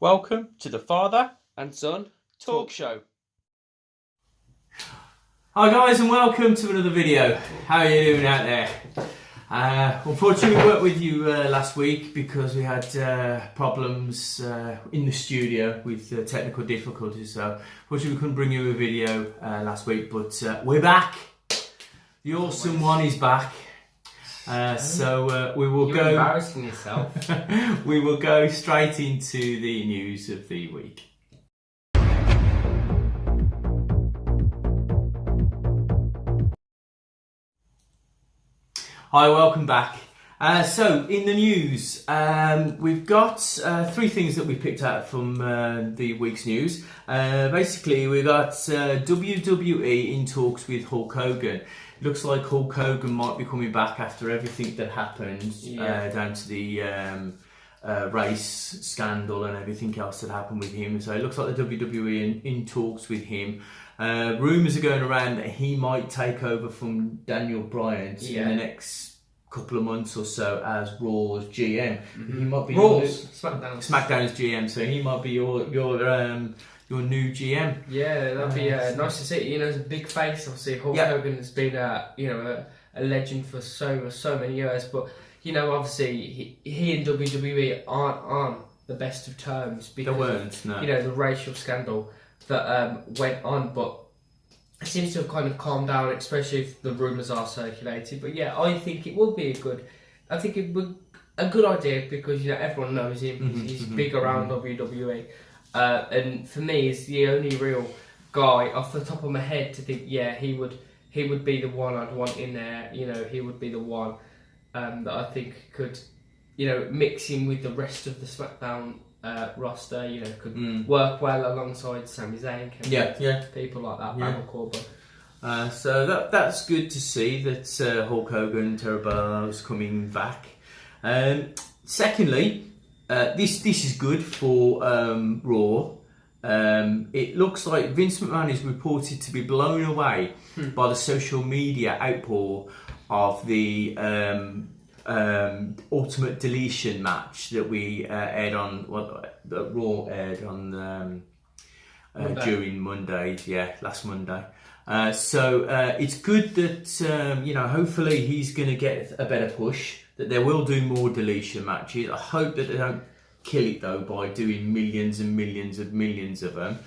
Welcome to the Father and Son Talk Show. Hi guys, and welcome to another video. How are you doing out there? Unfortunately we weren't with you last week because we had problems in the studio with technical difficulties, so unfortunately we couldn't bring you a video last week, but we're back. The awesome one is back. So we will You're embarrassing yourself. we will go straight into the news of the week. Hi, welcome back. So in the news, we've got three things that we picked out from the week's news. Basically, we got WWE in talks with Hulk Hogan. Looks like Hulk Hogan might be coming back after everything that happened, down to the race scandal and everything else that happened with him. So it looks like the WWE in talks with him. Rumours are going around that he might take over from Daniel Bryan in the next couple of months or so as Raw's GM. He might be Smackdown's GM, so he might be your new GM. Yeah, that'd be nice to see. You know, as a big face, obviously Hulk Hogan has been a legend for so many years. But you know, obviously he and WWE aren't on the best of terms because you know the racial scandal that went on. But it seems to have kind of calmed down, especially if the rumours are circulated. But yeah, I think it would be a good idea because you know everyone knows him. He's big around WWE. And for me, he's the only real guy off the top of my head to think, he would be the one I'd want in there. You know, he would be the one that I think could, you know, mix in with the rest of the Smackdown roster. You know, could work well alongside Sami Zayn, people like that, Baron Corbin. So that's good to see that Hulk Hogan, Terry Boll's coming back. Secondly. This is good for Raw. It looks like Vince McMahon is reported to be blown away by the social media outpour of the Ultimate Deletion match that we aired on that Raw aired on during Monday, last Monday. So it's good that you know, hopefully he's going to get a better push. That they will do more deletion matches. I hope that they don't kill it though by doing millions and millions and millions of them.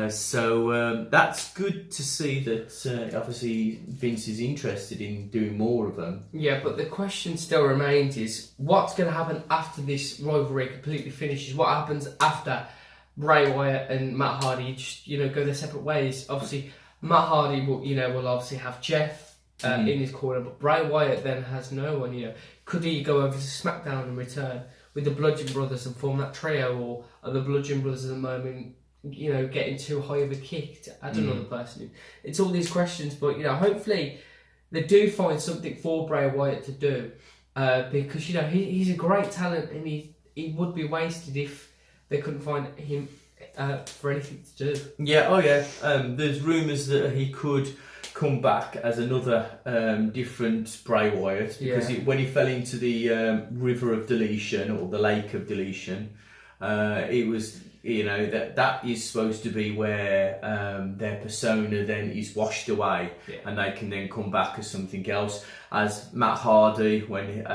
So that's good to see that obviously Vince is interested in doing more of them. Yeah, but the question still remains is what's going to happen after this rivalry completely finishes? What happens after Bray Wyatt and Matt Hardy just, you know, go their separate ways? Obviously, Matt Hardy will obviously have Jeff in his corner, but Bray Wyatt then has no one. You know, could he go over to SmackDown and return with the Bludgeon Brothers and form that trio, or are the Bludgeon Brothers at the moment, you know, getting too high of a kick to add another person? It's all these questions, but you know, hopefully they do find something for Bray Wyatt to do, because you know he's a great talent and he would be wasted if they couldn't find him for anything to do. There's rumours that he could come back as another different Bray Wyatt because when he fell into the river of deletion or the lake of deletion, it was, you know, that is supposed to be where their persona then is washed away and they can then come back as something else. As Matt Hardy, when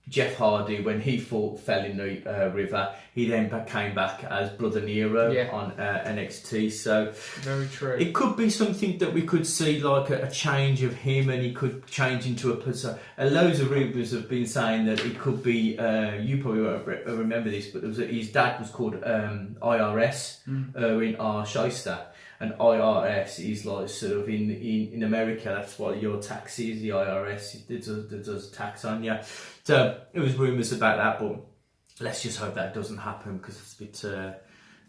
Jeff Hardy, when he fell in the river, he then came back as Brother Nero on NXT. So very true. It could be something that we could see, like a change of him, and he could change into a person. Loads of rumours have been saying that it could be. You probably won't remember this, but his dad was called IRS, Erwin R. Shyster. And IRS is like sort of in America, that's what your tax is, the IRS, it does tax on you. So it was rumours about that, but let's just hope that doesn't happen because it's a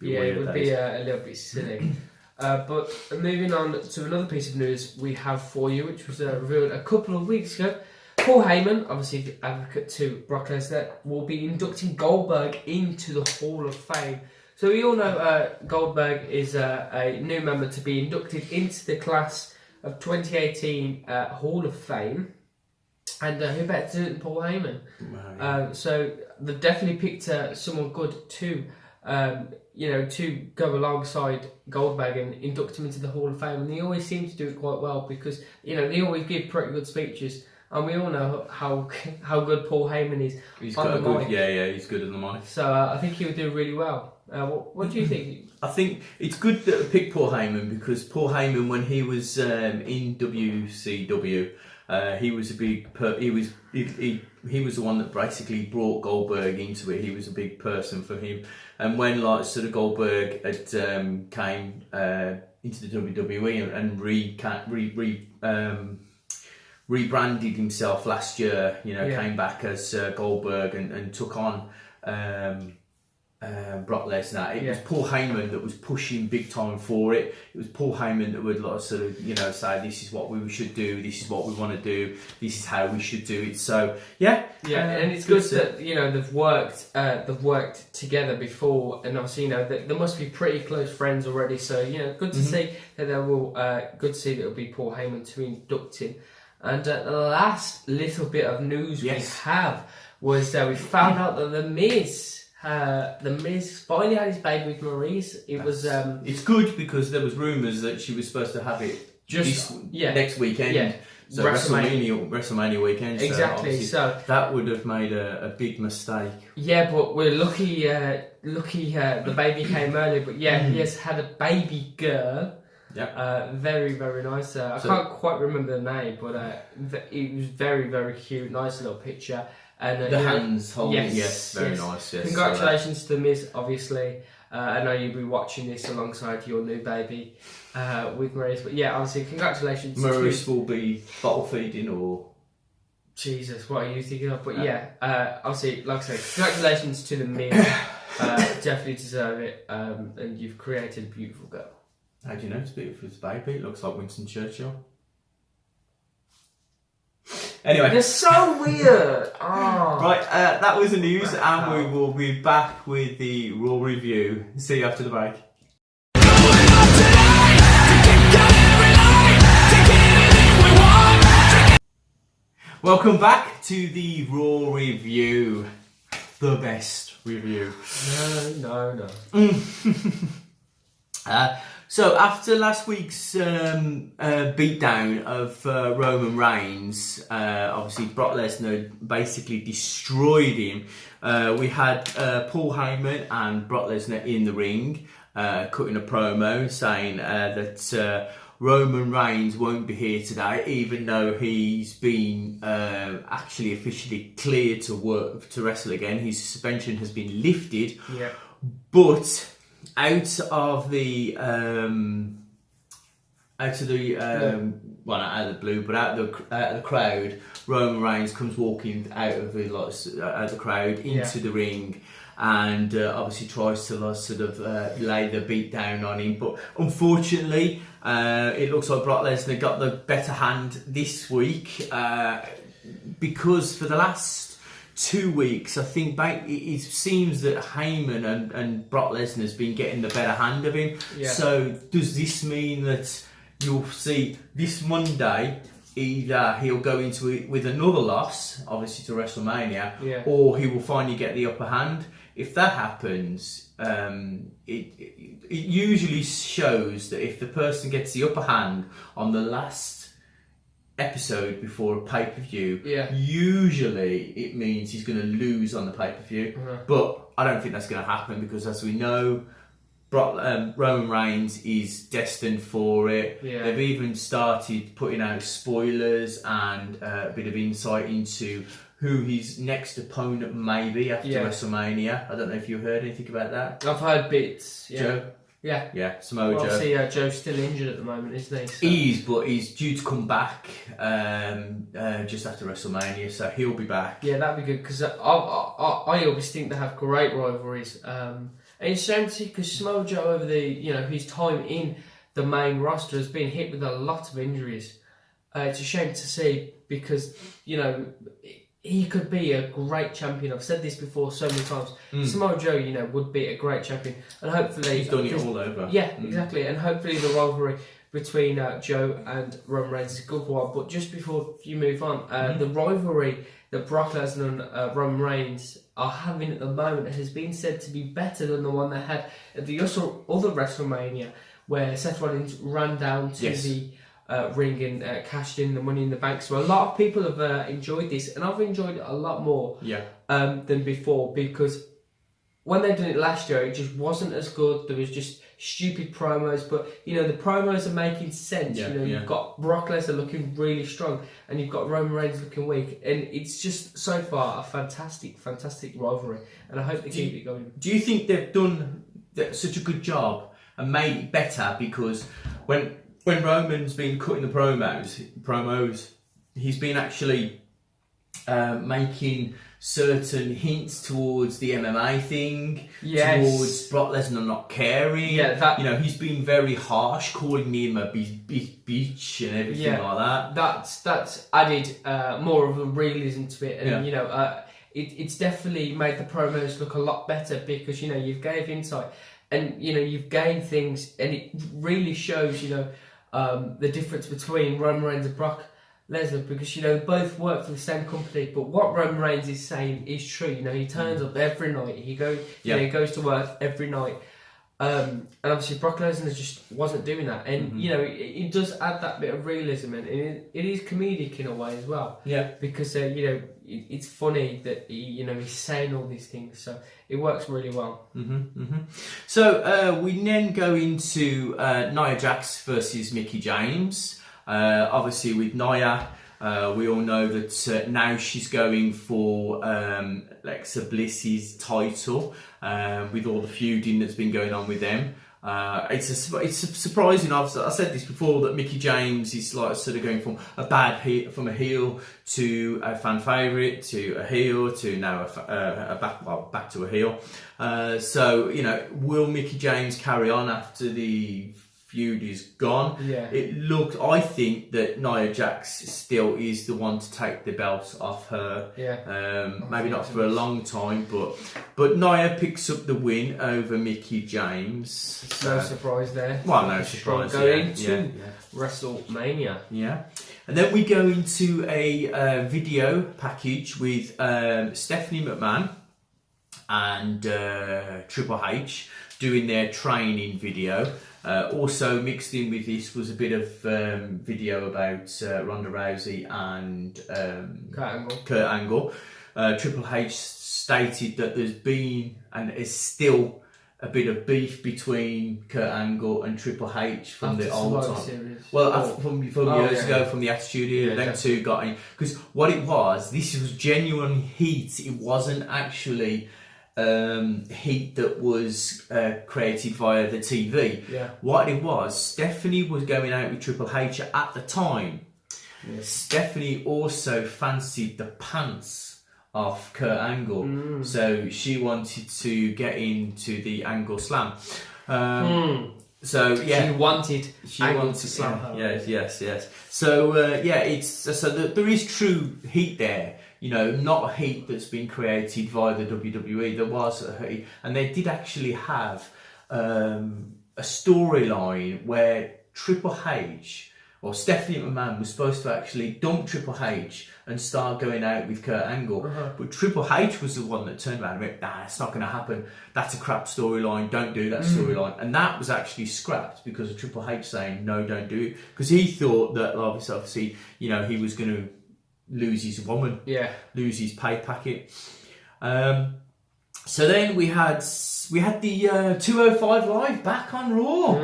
bit weird. It would be a little bit silly. But moving on to another piece of news we have for you, which was revealed a couple of weeks ago. Paul Heyman, obviously the advocate to Brock Lesnar, will be inducting Goldberg into the Hall of Fame. So we all know Goldberg is a new member to be inducted into the class of 2018 Hall of Fame. And who better to do it than Paul Heyman? So they've definitely picked someone good to to go alongside Goldberg and induct him into the Hall of Fame. And they always seem to do it quite well because, they always give pretty good speeches. And we all know how good Paul Heyman is. He's on got the a good, mic. yeah, he's good on the mic. So I think he would do really well. What do you think? I think it's good that I picked Paul Heyman because Paul Heyman, when he was in WCW, he was a big. He was the one that basically brought Goldberg into it. He was a big person for him. And when sort of Goldberg had came into the WWE and rebranded himself last year, came back as Goldberg and took on Brock Lesnar. It was Paul Heyman that was pushing big time for it. It was Paul Heyman that would say, this is what we should do, this is what we want to do, this is how we should do it. So and it's good that they've worked together before, and obviously they must be pretty close friends already. So good to see that they will. Good to see that it'll be Paul Heyman to induct him. And the last little bit of news we have was we found out that The Miz finally had his baby with Maurice. It's good because there was rumours that she was supposed to have it next weekend. Yeah. So WrestleMania weekend. Exactly. So that would have made a big mistake. Yeah, but we're lucky. The baby came early. But he has had a baby girl. Yeah. Very, very nice. I can't quite remember the name, but it was very, very cute. Nice little picture. And the hands holding, very nice. Yes. Congratulations to The Miz, obviously. I know you'll be watching this alongside your new baby with Maurice. But obviously, congratulations. Maurice will be bottle feeding or... Jesus, what are you thinking of? But obviously, like I said, congratulations to The Miz. Definitely deserve it. And you've created a beautiful girl. How do you know it's beautiful? It's baby. It looks like Winston Churchill. Anyway. They're so weird. Oh. Right, that was the news, and we will be back with the Raw review. See you after the break. Welcome back to the Raw review. The best review. No. So after last week's beatdown of Roman Reigns, obviously Brock Lesnar basically destroyed him. We had Paul Heyman and Brock Lesnar in the ring, cutting a promo saying that Roman Reigns won't be here today, even though he's been actually officially cleared to wrestle again. His suspension has been lifted, but out of the crowd, Roman Reigns comes walking out of the crowd into the ring, and obviously tries to lay the beat down on him. But unfortunately, it looks like Brock Lesnar got the better hand this week, because for the last 2 weeks, I think it seems that Heyman and Brock Lesnar's been getting the better hand of him. Yeah. So does this mean that you'll see this Monday either he'll go into it with another loss, obviously to WrestleMania, or he will finally get the upper hand? If that happens, it usually shows that if the person gets the upper hand on the last episode before a pay-per-view, usually it means he's going to lose on the pay-per-view. But I don't think that's going to happen, because as we know, Roman Reigns is destined for it. They've even started putting out spoilers and a bit of insight into who his next opponent may be after WrestleMania. I don't know if you heard anything about that. I've heard bits. Joe? Yeah, Samoa Joe. Obviously, Joe's still injured at the moment, isn't he? So. He is, but he's due to come back just after WrestleMania, so he'll be back. Yeah, that'd be good, because I always think they have great rivalries. And it's shame to see, because Samoa Joe over his time in the main roster has been hit with a lot of injuries. It's a shame to see, because he could be a great champion. I've said this before so many times. Samoa Joe, would be a great champion, and hopefully he's done it all over. Yeah, exactly. And hopefully the rivalry between Joe and Roman Reigns is a good one. But just before you move on, the rivalry that Brock Lesnar and Roman Reigns are having at the moment has been said to be better than the one they had at the other WrestleMania, where Seth Rollins ran down to the ring and cashed in the Money in the Bank. So a lot of people have enjoyed this, and I've enjoyed it a lot more than before, because when they did it last year, it just wasn't as good. There was just stupid promos, but you know, the promos are making sense. You've got Brock Lesnar looking really strong, and you've got Roman Reigns looking weak, and it's just so far a fantastic rivalry, and I hope they keep it going. Do you think they've done such a good job and made it better? Because when Roman's been cutting the promos, he's been actually making certain hints towards the MMA thing, towards Brock Lesnar not caring. He's been very harsh, calling him a bitch and everything like that. That's added more of a realism to it, and it's definitely made the promos look a lot better, because you've gave insight, and you've gained things, and it really shows the difference between Roman Reigns and Brock Lesnar, because they both work for the same company, but what Roman Reigns is saying is true. He turns up every night. He goes to work every night, and obviously Brock Lesnar just wasn't doing that. And it does add that bit of realism, and it is comedic in a way as well. Because it's funny that he's saying all these things, so it works really well. So we then go into Nia Jax versus Mickie James. Obviously with Nia, we all know that now she's going for Alexa Bliss's title, with all the feuding that's been going on with them. It's surprising. I said this before, that Mickie James is like sort of going from a heel to a fan favourite to a heel to now back to a heel. So will Mickie James carry on after the feud is gone? I think that Nia Jax still is the one to take the belt off her. Maybe not for a long time, but Nia picks up the win over Mickie James. No surprise there. Well, no surprise. Going to WrestleMania. And then we go into a video package with Stephanie McMahon and Triple H doing their training video. Also mixed in with this was a bit of video about Ronda Rousey and Kurt Angle. Triple H stated that there's been and is still a bit of beef between Kurt Angle and Triple H from the old time. Series. From years ago, from the Attitude Era. Them two got in, because what it was, this was genuine heat. It wasn't actually heat that was created via the TV. What it was, Stephanie was going out with Triple H at the time. Stephanie also fancied the pants of Kurt Angle, so she wanted to get into the Angle Slam. So she wanted Angle to slam her. Yes. So there is true heat there. Not a heat that's been created via the WWE. There was a heat, and they did actually have a storyline where Triple H or Stephanie McMahon was supposed to actually dump Triple H and start going out with Kurt Angle. But Triple H was the one that turned around and went, "Nah, it's not going to happen. That's a crap storyline. Don't do that storyline." And that was actually scrapped because of Triple H saying, "No, don't do it," because he thought that obviously, he was going to lose his woman, lose his pay packet. So then we had the 205 Live back on Raw.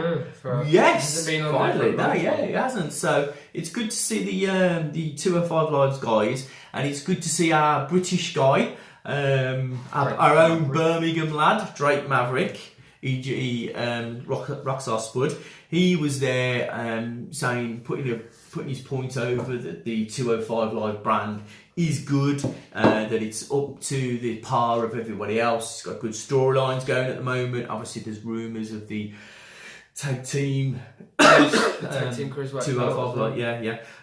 Yes, finally. No, it hasn't. So it's good to see the 205 Live's guys, and it's good to see our British guy, our own Birmingham lad, Drake Maverick, e.g. Rockstar Spud. He was there saying, putting his point over that the 205 Live brand is good, that it's up to the par of everybody else. It's got good storylines going at the moment. Obviously, there's rumours of the tag team. Tag team Chris 205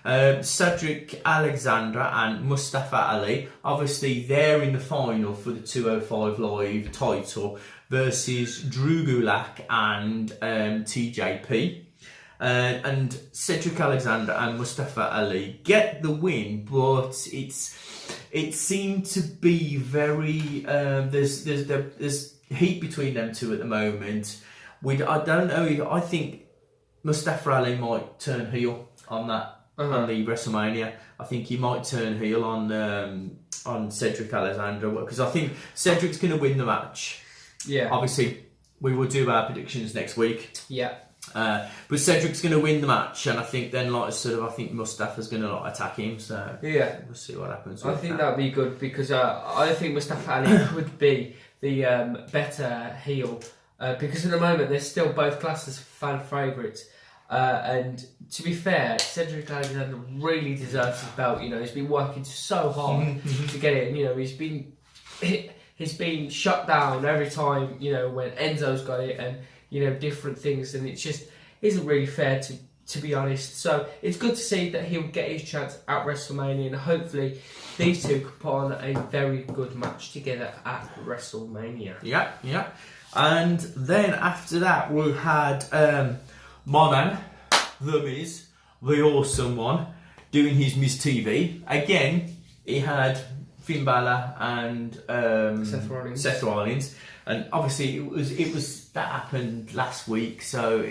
Live, Cedric Alexander and Mustafa Ali. Obviously, they're in the final for the 205 Live title versus Drew Gulak and TJP. and Cedric Alexander and Mustafa Ali get the win, but it seemed to be very there's heat between them two at the moment. I don't know. I think Mustafa Ali might turn heel on that on the WrestleMania. I think he might turn heel on Cedric Alexander, because I think Cedric's going to win the match. Yeah. Obviously, we will do our predictions next week. Yeah. But Cedric's going to win the match, and I think then I think Mustafa's going to attack him. So yeah, we'll see what happens. I think that'd be good, because I think Mustafa Ali could be the better heel, because at the moment they're still both classed as fan favourites. And to be fair, Cedric Alexander really deserves his belt. You know, he's been working so hard to get it. And, you know, he's been shut down every time. You know, when Enzo's got it, and you know, different things, and it just isn't really fair to be honest. So it's good to see that he'll get his chance at WrestleMania, and hopefully these two could put on a very good match together at WrestleMania. Yeah. And then after that, we had my man, The Miz, the awesome one, doing his Miz TV. Again, he had Finn Balor and Seth Rollins. And obviously, it was that happened last week, so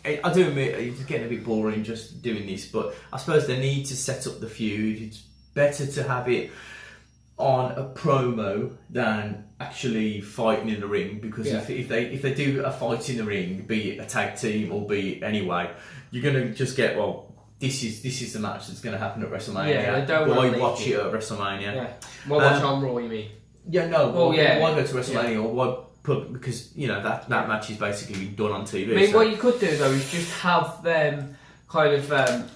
I do admit it's getting a bit boring just doing this. But I suppose they need to set up the feud. It's better to have it on a promo than actually fighting in the ring, because if they do a fight in the ring, be it a tag team or be it anyway, you're gonna just get, well, this is the match that's gonna happen at WrestleMania. Yeah, they don't why watch it at WrestleMania? Yeah, why watch on Raw? You mean? Yeah, no. Well, why go to WrestleMania, or why put, because you know that match is basically done on TV. I mean, what you could do though is just have them kind of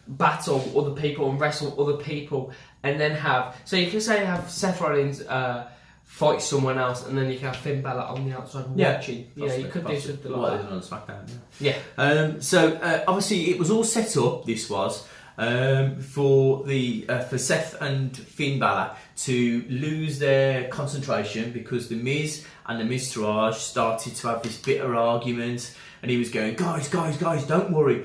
battle other people and wrestle other people, and then have, so you can say have Seth Rollins fight someone else, and then you can have Finn Balor on the outside watching. You know, you could do something like that. On Smackdown. Yeah. So obviously it was all set up. This was for Seth and Finn Balor to lose their concentration, because the Miz and the Miztourage started to have this bitter argument, and he was going, guys, don't worry.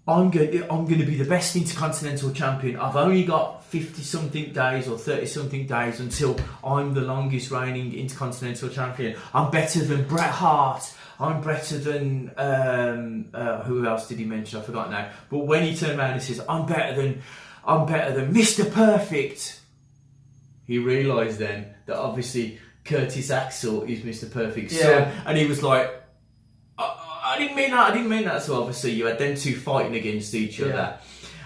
I'm going to be the best Intercontinental Champion. I've only got 50-something days or 30-something days until I'm the longest reigning Intercontinental Champion. I'm better than Bret Hart. I'm better than who else did he mention? I forgot now. But when he turned around and says, I'm better than Mr. Perfect, he realised then that obviously Curtis Axel is Mr. Perfect. Yeah. So, and he was like, I didn't mean that. So obviously you had them two fighting against each other,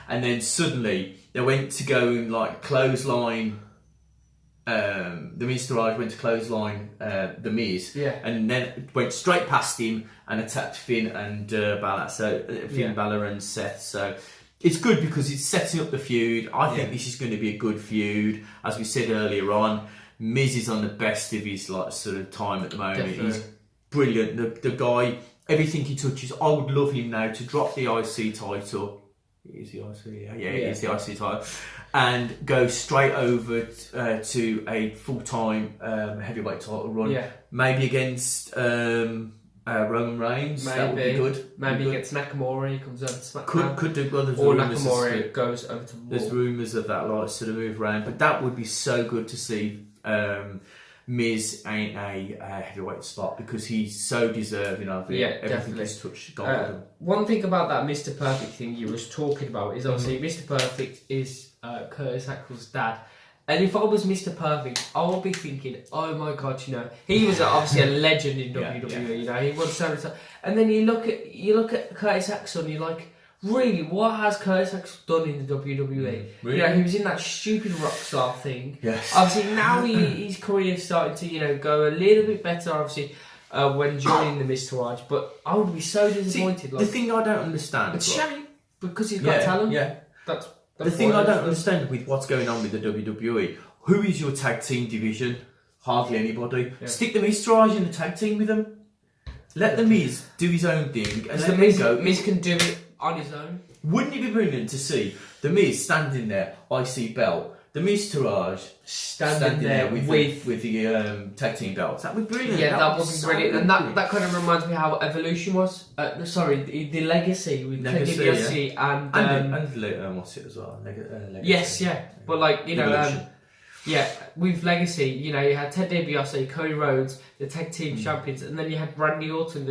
and then suddenly they went to go and like clothesline. The Miztourage went to clothesline the Miz, and then went straight past him and attacked Finn and Balor. So Finn Balor and Seth. So it's good because it's setting up the feud. I think this is going to be a good feud. As we said earlier on, Miz is on the best of his sort of time at the moment. Definitely. He's brilliant. The guy. Everything he touches, I would love him now to drop the IC title. It is the IC, yeah, it is the IC title, and go straight over to a full-time heavyweight title run. Yeah. Maybe against Roman Reigns. Maybe. That would be good. Maybe against Nakamura, he comes over to SmackDown. Could do. Well, or Nakamura goes over to Raw. There's rumours of that sort of move around, but that would be so good to see. Miz ain't a heavyweight spot, because he's so deserving of it. Yeah, everything definitely. he's touched, God. One thing about that Mr. Perfect thing you was talking about is obviously Mr. Perfect is Curtis Axel's dad. And if I was Mr. Perfect, I would be thinking, oh my god, you know, he was obviously a legend in WWE. You know, he won so many times. And then you look at Curtis Axel and you're like, really, what has Curtis Axel done in the WWE? Really? You know, he was in that stupid Rockstar thing. Yes. Obviously, now his career is starting to, you know, go a little bit better, obviously, when joining the Miztourage. But I would be so disappointed. See, the thing I don't understand... It's a shame, because he's got talent. Yeah. That's the thing I don't understand with what's going on with the WWE, who is your tag team division? Hardly anybody. Yeah. Stick the Miztourage in the tag team with them. Let the Miz do his own thing. And let Miz can do it on his own. Wouldn't it be brilliant to see the Miz standing there, IC belt, the Miz Taraj standing there with the tag team belts. That would be brilliant. Yeah, that would be brilliant. And that kind of reminds me how Evolution was. The Legacy with Ted DiBiase and what's it as well? Legacy. Yes, yeah. But like, you know, Evolution. with Legacy, you know, you had Ted DiBiase, Cody Rhodes, the tag team champions, and then you had Randy Orton,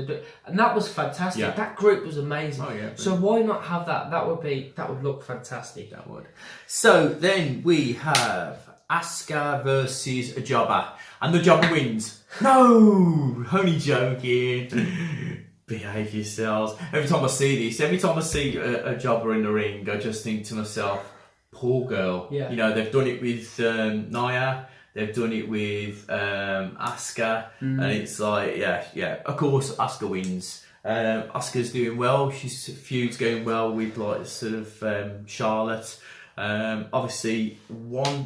and that was fantastic. Yeah. That group was amazing. Oh, yeah, so why not have that? That would look fantastic. That would. So then we have Asuka versus a jobber, and the jobber wins. No, only joking. Behave yourselves. Every time I see this, every time I see a jobber in the ring, I just think to myself, poor girl. Yeah. You know, they've done it with Nia, they've done it with Asuka, and it's like, yeah. Of course, Asuka wins. Asuka's doing well. She's feud's going well with like sort of Charlotte. Obviously,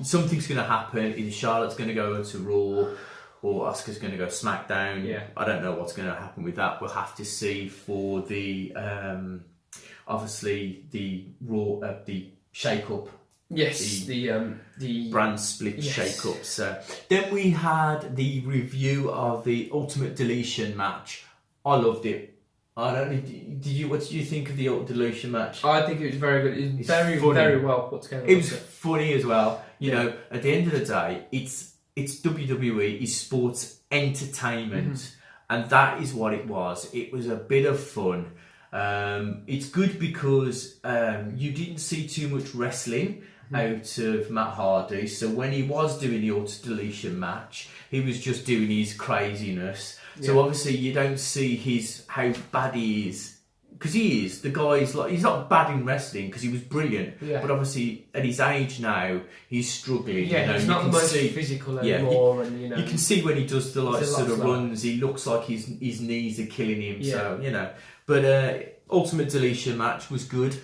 something's going to happen. Either Charlotte's going to go to Raw, or Asuka's going to go SmackDown. Yeah. I don't know what's going to happen with that. We'll have to see for the obviously the Raw the shake-up. Yes, the brand split shake-up. So then we had the review of the Ultimate Deletion match. I loved it. I don't know. What did you think of the Ultimate Deletion match? I think it was very good. It was very well put together. It was funny as well. You know, at the end of the day, it's WWE, it's sports entertainment, and that is what it was. It was a bit of fun. It's good because you didn't see too much wrestling out of Matt Hardy. So when he was doing the Ultimate Deletion match, he was just doing his craziness. Yeah. So obviously you don't see how bad he is, because he is. The guy's like, he's not bad in wrestling because he was brilliant. Yeah. But obviously at his age now, he's struggling. Yeah, you know, he's not the most physical anymore. And you can see when he does the sort of runs, he looks like his knees are killing him. Yeah. So you know, but Ultimate Deletion match was good.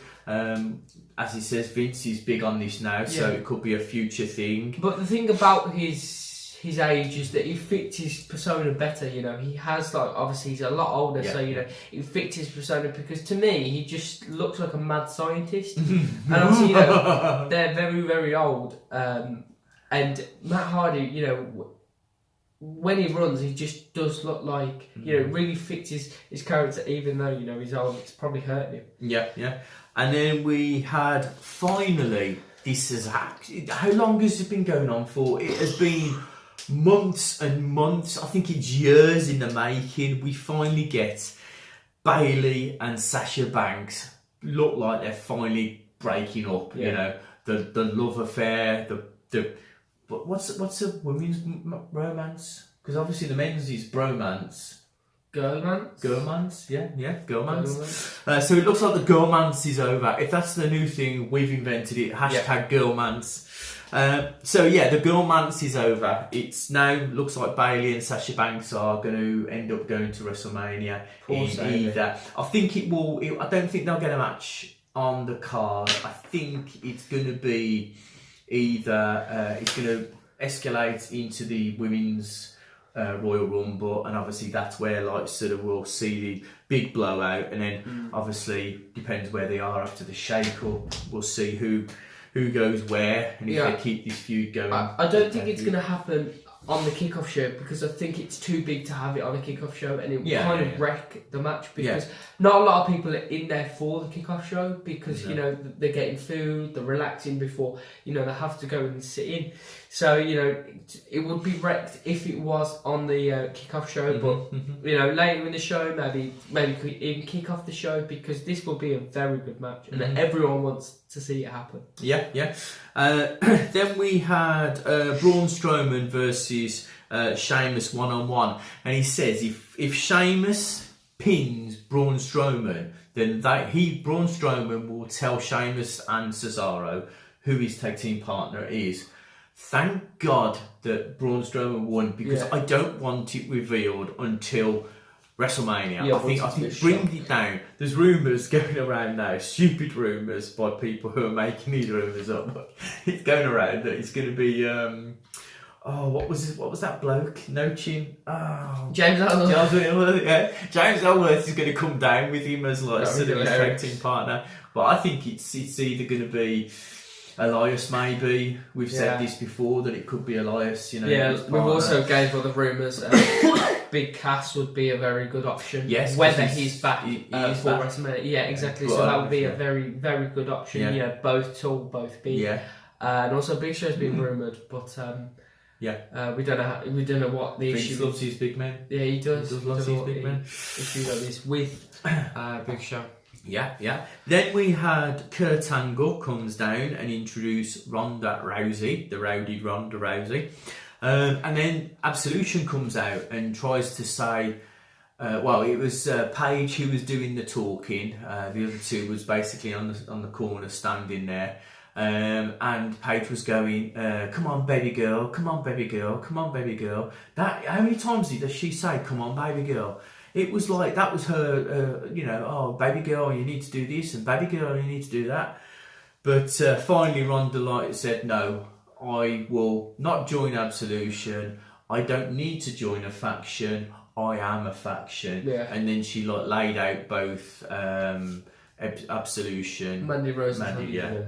As he says, Vince is big on this now, so it could be a future thing. But the thing about his age is that he fits his persona better. You know, he has obviously he's a lot older, so you know he fits his persona, because to me he just looks like a mad scientist, and obviously you know they're very, very old. And Matt Hardy, you know, when he runs, he just does look like, you know, really fits his character, even though, you know, he's old. It's probably hurting him. Yeah. And then we had, finally, how long has it been going on for? It has been months and months. I think it's years in the making. We finally get Bayley and Sasha Banks look like they're finally breaking up. You know, the love affair, but what's a women's romance? Because obviously the men's is bromance. Girlmance, yeah, girlmance. So it looks like the girlmance is over. If that's the new thing, we've invented it. Hashtag girlmance. So yeah, the girlmance is over. It's now looks like Bayley and Sasha Banks are going to end up going to WrestleMania either. I think it will. I don't think they'll get a match on the card. I think it's going to be either it's going to escalate into the women's Royal Rumble, and obviously that's where we'll see the big blowout, and then obviously depends where they are after the shake-up. We'll see who goes where, and if they keep this feud going. I don't think it's going to happen on the kickoff show, because I think it's too big to have it on a kickoff show, and it will wreck the match, because not a lot of people are in there for the kickoff show, because you know they're getting food, they're relaxing before, you know, they have to go and sit in. So you know it would be wrecked if it was on the kickoff show, but you know, later in the show maybe even kick off the show, because this will be a very good match, and everyone wants to see it happen. Yeah. Then we had Braun Strowman versus Sheamus 1-on-1, and he says if Sheamus pins Braun Strowman, then Braun Strowman will tell Sheamus and Cesaro who his tag team partner is. Thank God that Braun Strowman won, because I don't want it revealed until WrestleMania. I think bring it down. There's rumours going around now, stupid rumours by people who are making these rumours up. But it's going around that it's going to be what was that bloke? No Chin. Oh, James Ellsworth. James Ellsworth is going to come down with him as a tag team partner. But I think it's either going to be Elias maybe. We've said Yeah. this before that it could be Elias. Yeah, his we've partner. also gave other rumours. Big Cass would be a very good option. Yes, whether 'cause he's back he for is back. WrestleMania. Yeah, exactly. But So that would be a yeah. very, very good option. Yeah. You know, both tall, both big. Yeah. And also Big Show's been rumoured, but we don't know what the Vince issue loves is. his big men. Yeah, he does. He does love his big men. Issue that is with Big Show. Yeah. Then we had Kurt Angle comes down and introduce Ronda Rousey, the rowdy Ronda Rousey. And then Absolution comes out and tries to say, it was Paige who was doing the talking. The other two was basically on the corner standing there. And Paige was going, come on baby girl, come on baby girl, come on baby girl. How many times does she say, come on baby girl? It was like, that was her, oh baby girl, you need to do this, and baby girl, you need to do that. But finally Ronda said, no, I will not join Absolution. I don't need to join a faction. I am a faction. Yeah. And then she laid out both Absolution. Mandy Rose. Yeah.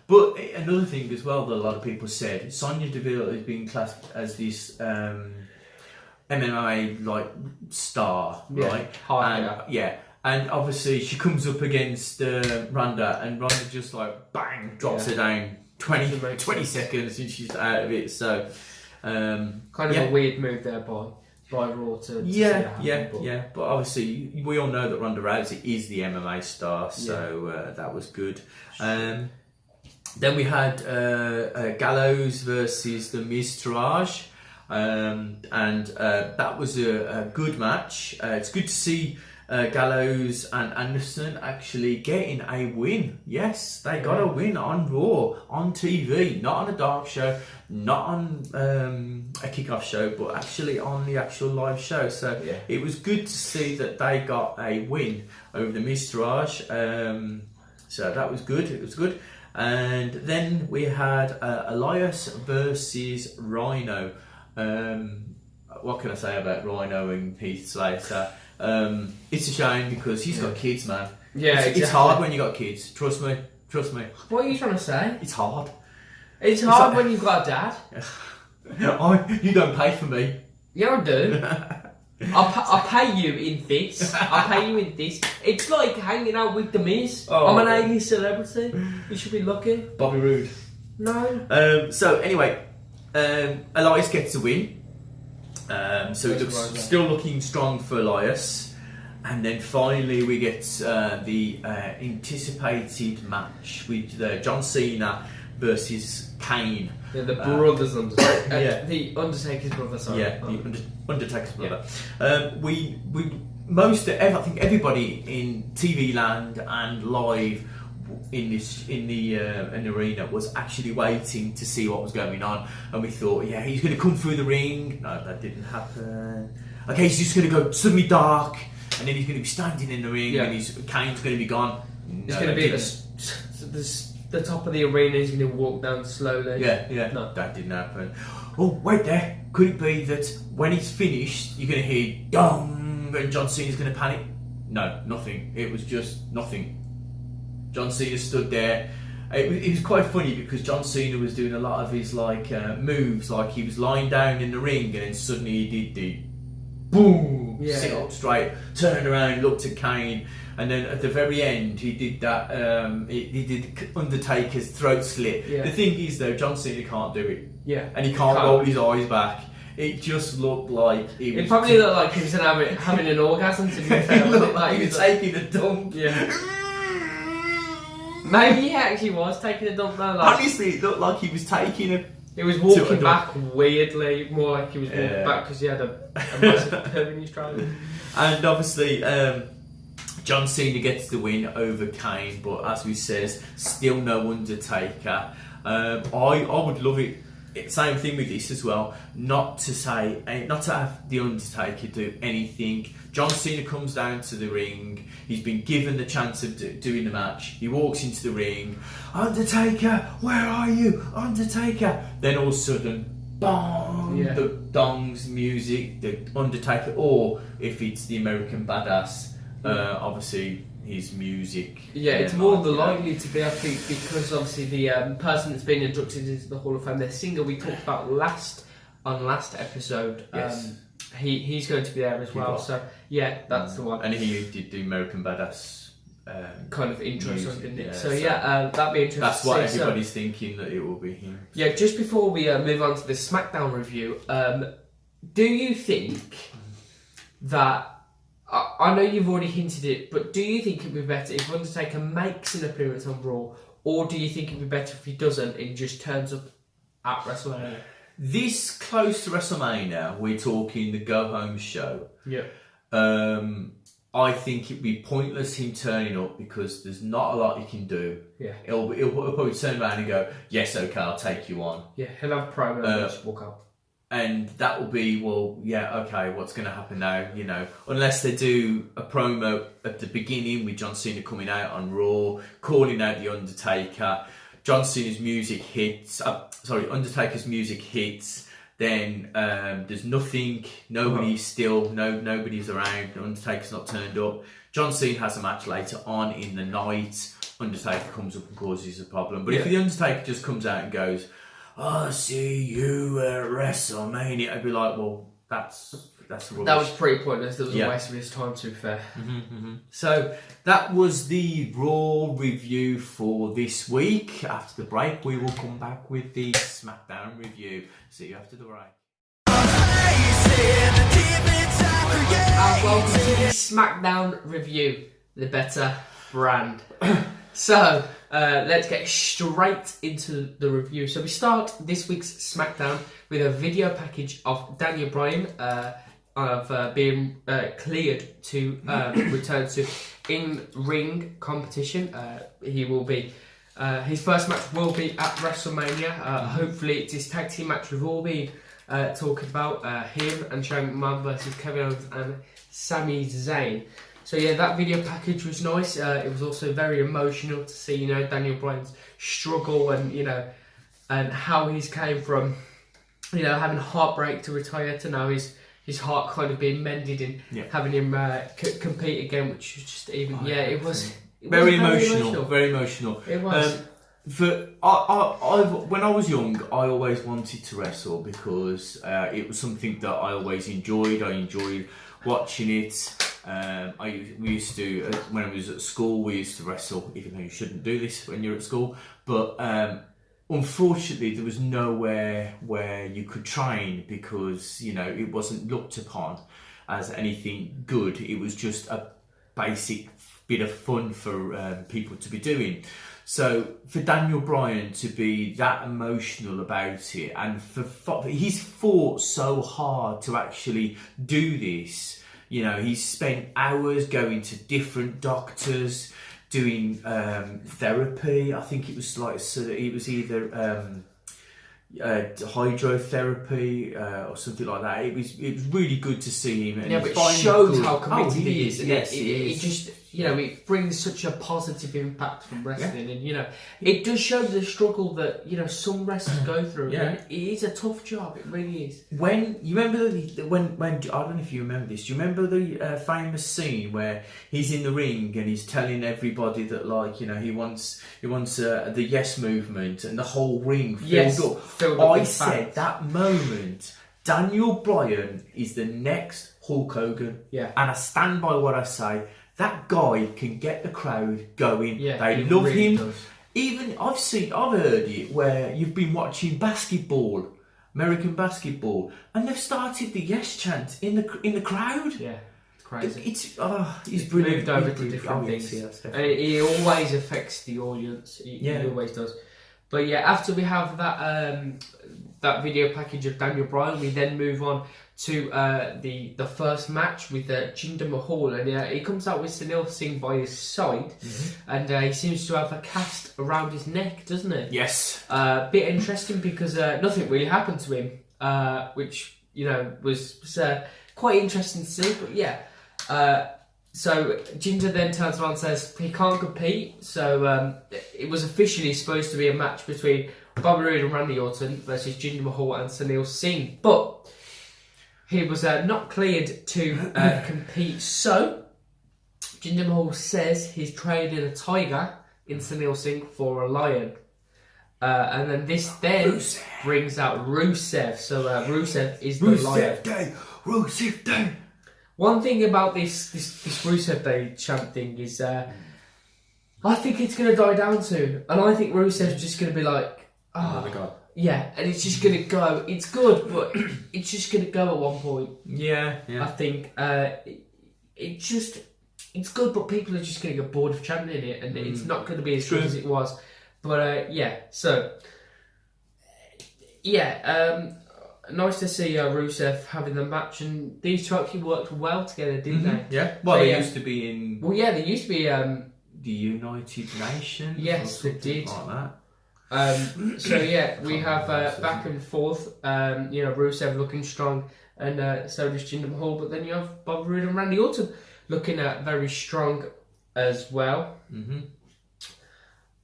But another thing as well that a lot of people said, Sonya Deville is being classed as this MMA star, right? And obviously she comes up against Ronda, and Ronda just bang drops her down 20 seconds and she's out of it. So kind of a weird move there by Raw to but obviously we all know that Ronda Rousey is the MMA star, so that was good. Then we had Gallows versus the Miz Taraj, and that was a good match. It's good to see Gallows and Anderson actually getting a win. Yes, they got a win on Raw, on TV, not on a dark show, not on a kickoff show, but actually on the actual live show. So it was good to see that they got a win over the Miz Taraj. So that was good. It was good. And then we had Elias versus Rhino. What can I say about Rhino and Heath Slater? It's a shame because he's got kids, man. Yeah, it's hard when you got kids. Trust me. What are you trying to say? It's hard. It's hard when you've got a dad. You don't pay for me. Yeah, I do. I'll pay you in this. I'll pay you in this. It's like hanging out with the Miz. I'm an A-list celebrity. You should be lucky. Bobby Roode. No. So anyway, Elias gets a win. So it looks still looking strong for Elias. And then finally we get the anticipated match with John Cena versus Kane. Yeah, the brothers Undertaker. The Undertaker's brother, sorry. Yeah, the Undertaker's brother. I think everybody in TV land and live in the arena was actually waiting to see what was going on, and we thought, he's going to come through the ring. No, that didn't happen. Okay, he's just going to go suddenly dark, and then he's going to be standing in the ring, and Kane's going to be gone. He's going to be at the top of the arena. He's going to walk down slowly. No, that didn't happen. Oh, wait there. Could it be that when he's finished, you're going to hear dong, and John Cena's going to panic? No, nothing. It was just nothing. John Cena stood there. It was quite funny because John Cena was doing a lot of his moves, like he was lying down in the ring and then suddenly he did the boom, sit up straight, turned around, looked at Kane, and then at the very end he did that. He did Undertaker's throat slit. Yeah. The thing is though, John Cena can't do it. Yeah, and he can't roll his eyes back. It just looked like it probably looked like he was having an orgasm. To be fair, it looked like he was taking a dump. Yeah. Maybe he actually was taking a dump though. Honestly, it looked like he was taking a... He was walking back weirdly, more like he was walking back because he had a massive poo in his trousers. And obviously, John Cena gets the win over Kane, but as we says, still no Undertaker. I would love it. Same thing with this as well. Not to have the Undertaker do anything. John Cena comes down to the ring. He's been given the chance of doing the match. He walks into the ring. Undertaker, where are you, Undertaker? Then all of a sudden, bong! Yeah. The dongs music, the Undertaker, or if it's the American Badass, obviously his music. Yeah, it's more than likely to be, I think, because obviously the person that's been inducted into the Hall of Fame, the singer we talked about last episode, Yes. he's going to be there as well. So yeah, that's the one. And he did the American Badass kind of intro music, song, didn't it? yeah, So that'd be interesting. That's what to see. everybody's thinking, that it will be him. Yeah, just before we move on to the SmackDown review, do you think that, I know you've already hinted it, but do you think it'd be better if Undertaker makes an appearance on Raw, or do you think it'd be better if he doesn't and just turns up at WrestleMania? This close to WrestleMania, we're talking the go home show. Yeah. I think it'd be pointless him turning up because there's not a lot he can do. Yeah. He'll probably turn around and go, yes, okay, I'll take you on. Yeah, he'll have a promo and just walk out. And that will be, well, yeah, okay, what's going to happen now? You know, unless they do a promo at the beginning with John Cena coming out on Raw, calling out the Undertaker. John Cena's music hits. Undertaker's music hits. Then there's nothing. Nobody's nobody's around. Undertaker's not turned up. John Cena has a match later on in the night. Undertaker comes up and causes a problem. But if the Undertaker just comes out and goes, "I see you at WrestleMania," I'd be like, well, that's rubbish. That was pretty pointless. That was a waste of his time, to be fair. So that was the Raw review for this week. After the break, we will come back with the SmackDown review. See you after the break. And welcome to the SmackDown review, the better brand. So, let's get straight into the review. So we start this week's SmackDown with a video package of Daniel Bryan of being cleared to return to in-ring competition. He will be his first match will be at WrestleMania. Hopefully it's his tag team match we've all been talking about, him and Shane McMahon versus Kevin Owens and Sami Zayn. So yeah, that video package was nice. It was also very emotional to see, Daniel Bryan's struggle and, and how he's came from, having heartbreak to retire to now his heart kind of being mended and having him compete again, which was just even, it was very emotional. Very emotional. It was. When I was young, I always wanted to wrestle because it was something that I always enjoyed. I enjoyed watching it. We used to, when I was at school, we used to wrestle, even though you shouldn't do this when you're at school. But unfortunately, there was nowhere where you could train because, it wasn't looked upon as anything good. It was just a basic bit of fun for people to be doing. So for Daniel Bryan to be that emotional about it, and he's fought so hard to actually do this. He's spent hours going to different doctors, doing therapy. I think it was it was either hydrotherapy or something like that. It was really good to see him. And but it shows good. how committed he is. Yes, it just, it brings such a positive impact from wrestling, and it does show the struggle that some wrestlers go through. And it is a tough job. It really is. When you remember when I don't know if you remember this. Do you remember the famous scene where he's in the ring and he's telling everybody that he wants the Yes Movement and the whole ring filled up. I said that moment, Daniel Bryan is the next Hulk Hogan. Yeah. And I stand by what I say. That guy can get the crowd going. Yeah, they love really him. Does. Even I've heard it where you've been watching basketball, American basketball, and they've started the Yes chant in the crowd. Yeah. Crazy. He's brilliant. Moved over to different things. And he always affects the audience. He always does. But yeah, after we have that video package of Daniel Bryan, we then move on to the first match with Jinder Mahal, and he comes out with Sunil Singh by his side, and he seems to have a cast around his neck, doesn't he? Yes. Bit interesting because nothing really happened to him, which was quite interesting to see. But yeah. So Jinder then turns around and says he can't compete. So it was officially supposed to be a match between Bobby Roode and Randy Orton versus Jinder Mahal and Sunil Singh, but he was not cleared to compete. So Jinder Mahal says he's traded a tiger in Sunil Singh for a lion. And then this Rusev. brings out Rusev. So Rusev is the lion. Rusev Day. One thing about this Rusev Day chant thing is I think it's going to die down soon. And I think Rusev's just going to be like, Another guy. Yeah, and it's just going to go. It's good, but it's just going to go at one point. Yeah. I think it's good, but people are just going to get bored of chanting it, and it's not going to be as good as it was. But nice to see Rusev having the match, and these two actually worked well together, didn't they? Yeah. Well, they used to be in. Well, yeah, they used to be. The United Nations. Yes, they did. Like that. We have back and forth. Rusev looking strong, and so does Jinder Mahal. But then you have Bobby Roode and Randy Orton looking very strong as well.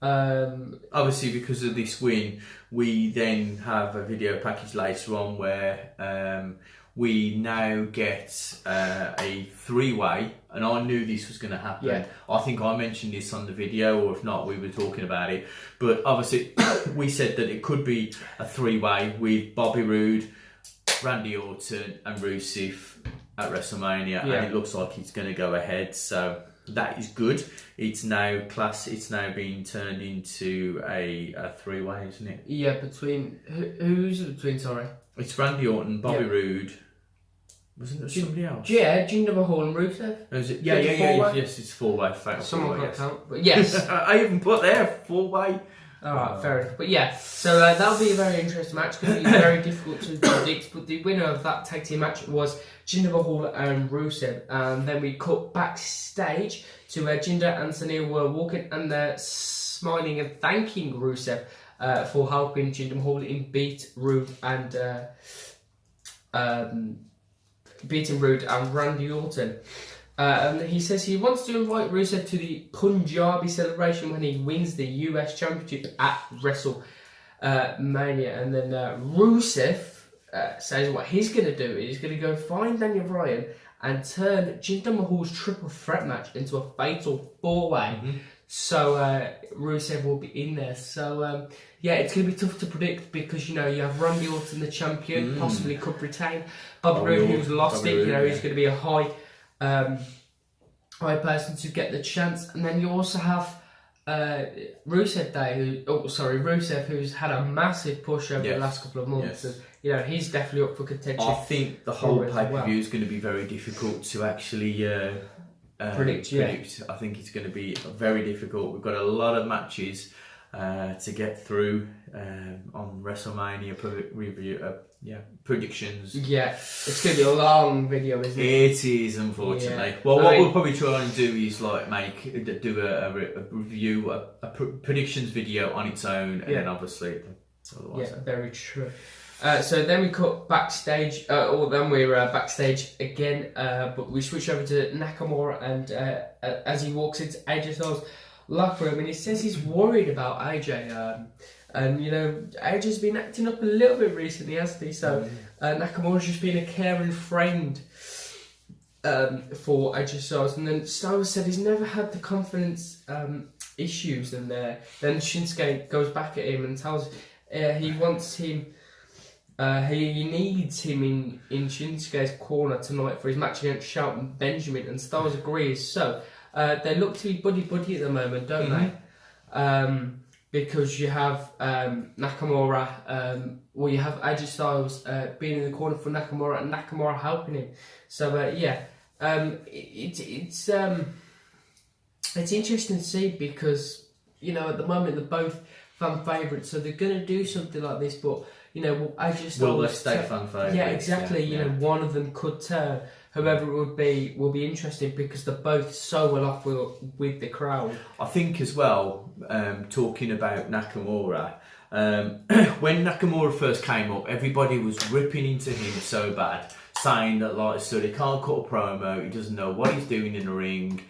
Obviously, because of this win, we then have a video package later on where we now get a three-way, and I knew this was going to happen. Yeah. I think I mentioned this on the video, or if not, we were talking about it. But obviously, we said that it could be a three-way with Bobby Roode, Randy Orton, and Rusev at WrestleMania, and it looks like it's going to go ahead. So that is good. It's now being turned into a three-way, isn't it? Yeah, between who's it between? Sorry, it's Randy Orton, Bobby Roode. Wasn't there somebody else? Yeah, Jinder Mahal and Rusev. Is it? Yeah, Yes, it's four-way. Someone can't count, but yes. I even put there four-way. Alright, fair enough. But yeah, so that'll be a very interesting match. It's going to be very difficult to predict. But the winner of that tag team match was Jinder Mahal and Rusev. And then we cut backstage to where Jinder and Sunil were walking and they're smiling and thanking Rusev for helping Jinder Mahal beat Roode and Randy Orton. And he says he wants to invite Rusev to the Punjabi celebration when he wins the US Championship at WrestleMania. And then Rusev says what he's going to do is he's going to go find Daniel Bryan and turn Jinder Mahal's triple threat match into a fatal four-way. So Rusev will be in there. So it's going to be tough to predict because you have Randy Orton, the champion, possibly could retain. Bobby Roode, who's lost it, he's going to be a high person to get the chance. And then you also have Rusev, who's had a massive push over the last couple of months. And, he's definitely up for contention. I think the whole pay-per-view is going to be very difficult to actually predict. I think it's going to be very difficult. We've got a lot of matches to get through on WrestleMania predictions. Yeah, it's going to be a long video, isn't it? It is, unfortunately. Yeah. Well, what we'll probably try and do is do a review, a predictions video on its own, and then obviously otherwise. Yeah, very true. So then we cut backstage, then we're backstage again, but we switch over to Nakamura, and as he walks into AJ Styles' locker room, and he says he's worried about AJ, and AJ's been acting up a little bit recently, hasn't he? So Nakamura's just been a caring friend for AJ Styles, and then Styles said he's never had the confidence issues, and then Shinsuke goes back at him and tells he wants him. He needs him in Shinsuke's corner tonight for his match against Shelton Benjamin, and Styles agrees. So they look to be buddy at the moment, don't they? Because you have Nakamura, you have AJ Styles being in the corner for Nakamura, and Nakamura helping him. So it's interesting to see because at the moment they're both fan favourites, so they're going to do something like this, but. AJ Styles will they stay fan favourites? Yeah, exactly. One of them could turn. Whoever it would be will be interesting because they're both so well off with the crowd. I think as well, talking about Nakamura, when Nakamura first came up, everybody was ripping into him so bad, saying that he can't cut a promo, he doesn't know what he's doing in the ring.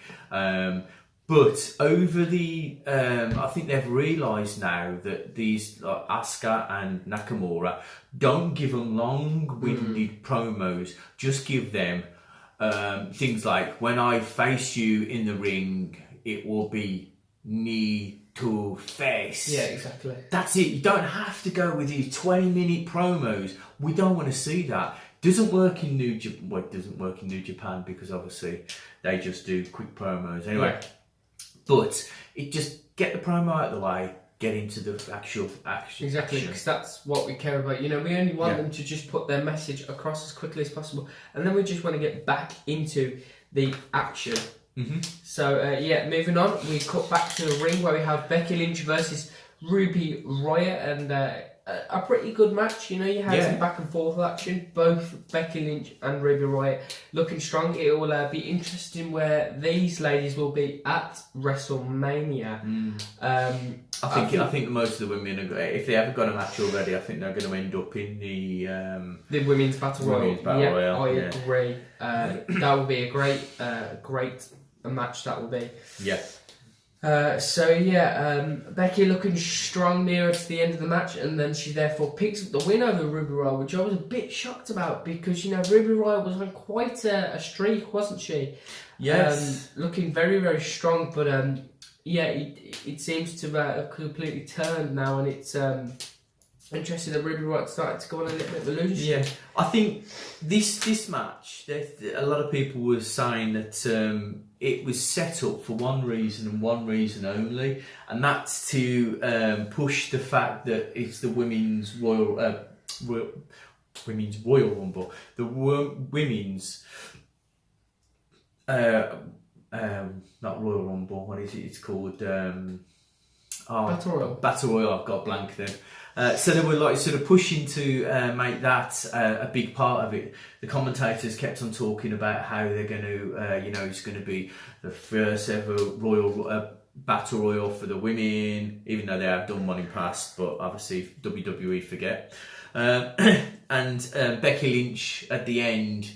But over I think they've realised now that these Asuka and Nakamura don't give them long-winded promos. Just give them Things like, when I face you in the ring, it will be knee to face. Yeah, exactly. That's it. You don't have to go with these 20-minute promos. We don't want to see that. Doesn't work in New Japan. Well, it doesn't work in New Japan because obviously they just do quick promos anyway. Yeah. But it just get the promo out of the way, get into the actual action. Exactly, because that's what we care about. You know, we only want Yeah. them to just put their message across as quickly as possible, and then we just want to get back into the action. Mm-hmm. So, moving on, we cut back to the ring where we have Becky Lynch versus Ruby Riott, and a pretty good match. You know, you had some back and forth action. Both Becky Lynch and Ruby Riott looking strong. It will be interesting where these ladies will be at WrestleMania. I think most of the women are, if they haven't got a match already, I think they're going to end up in the Women's Battle Royal. Royal. I agree. That will be a great match. That will be. Yeah. Becky looking strong nearer to the end of the match, and then she therefore picks up the win over Ruby Riott, which I was a bit shocked about because, you know, Ruby Riott was on quite a streak, wasn't she? Yes. Looking very, very strong, but it seems to have completely turned now, and it's interesting that Ruby Riott started to go on a little bit of a losing streak. Yeah, I think this match, a lot of people were saying that it was set up for one reason and one reason only, and that's to push the fact that it's the women's Royal Rumble, the women's not Royal Rumble. What is it? It's called Battle Royal. Battle Royal. I've got a blank then. So they were like sort of pushing to make that a big part of it. The commentators kept on talking about how they're going to, it's going to be the first ever Royal Battle Royal for the women, even though they have done one in past, but obviously WWE forget. And Becky Lynch at the end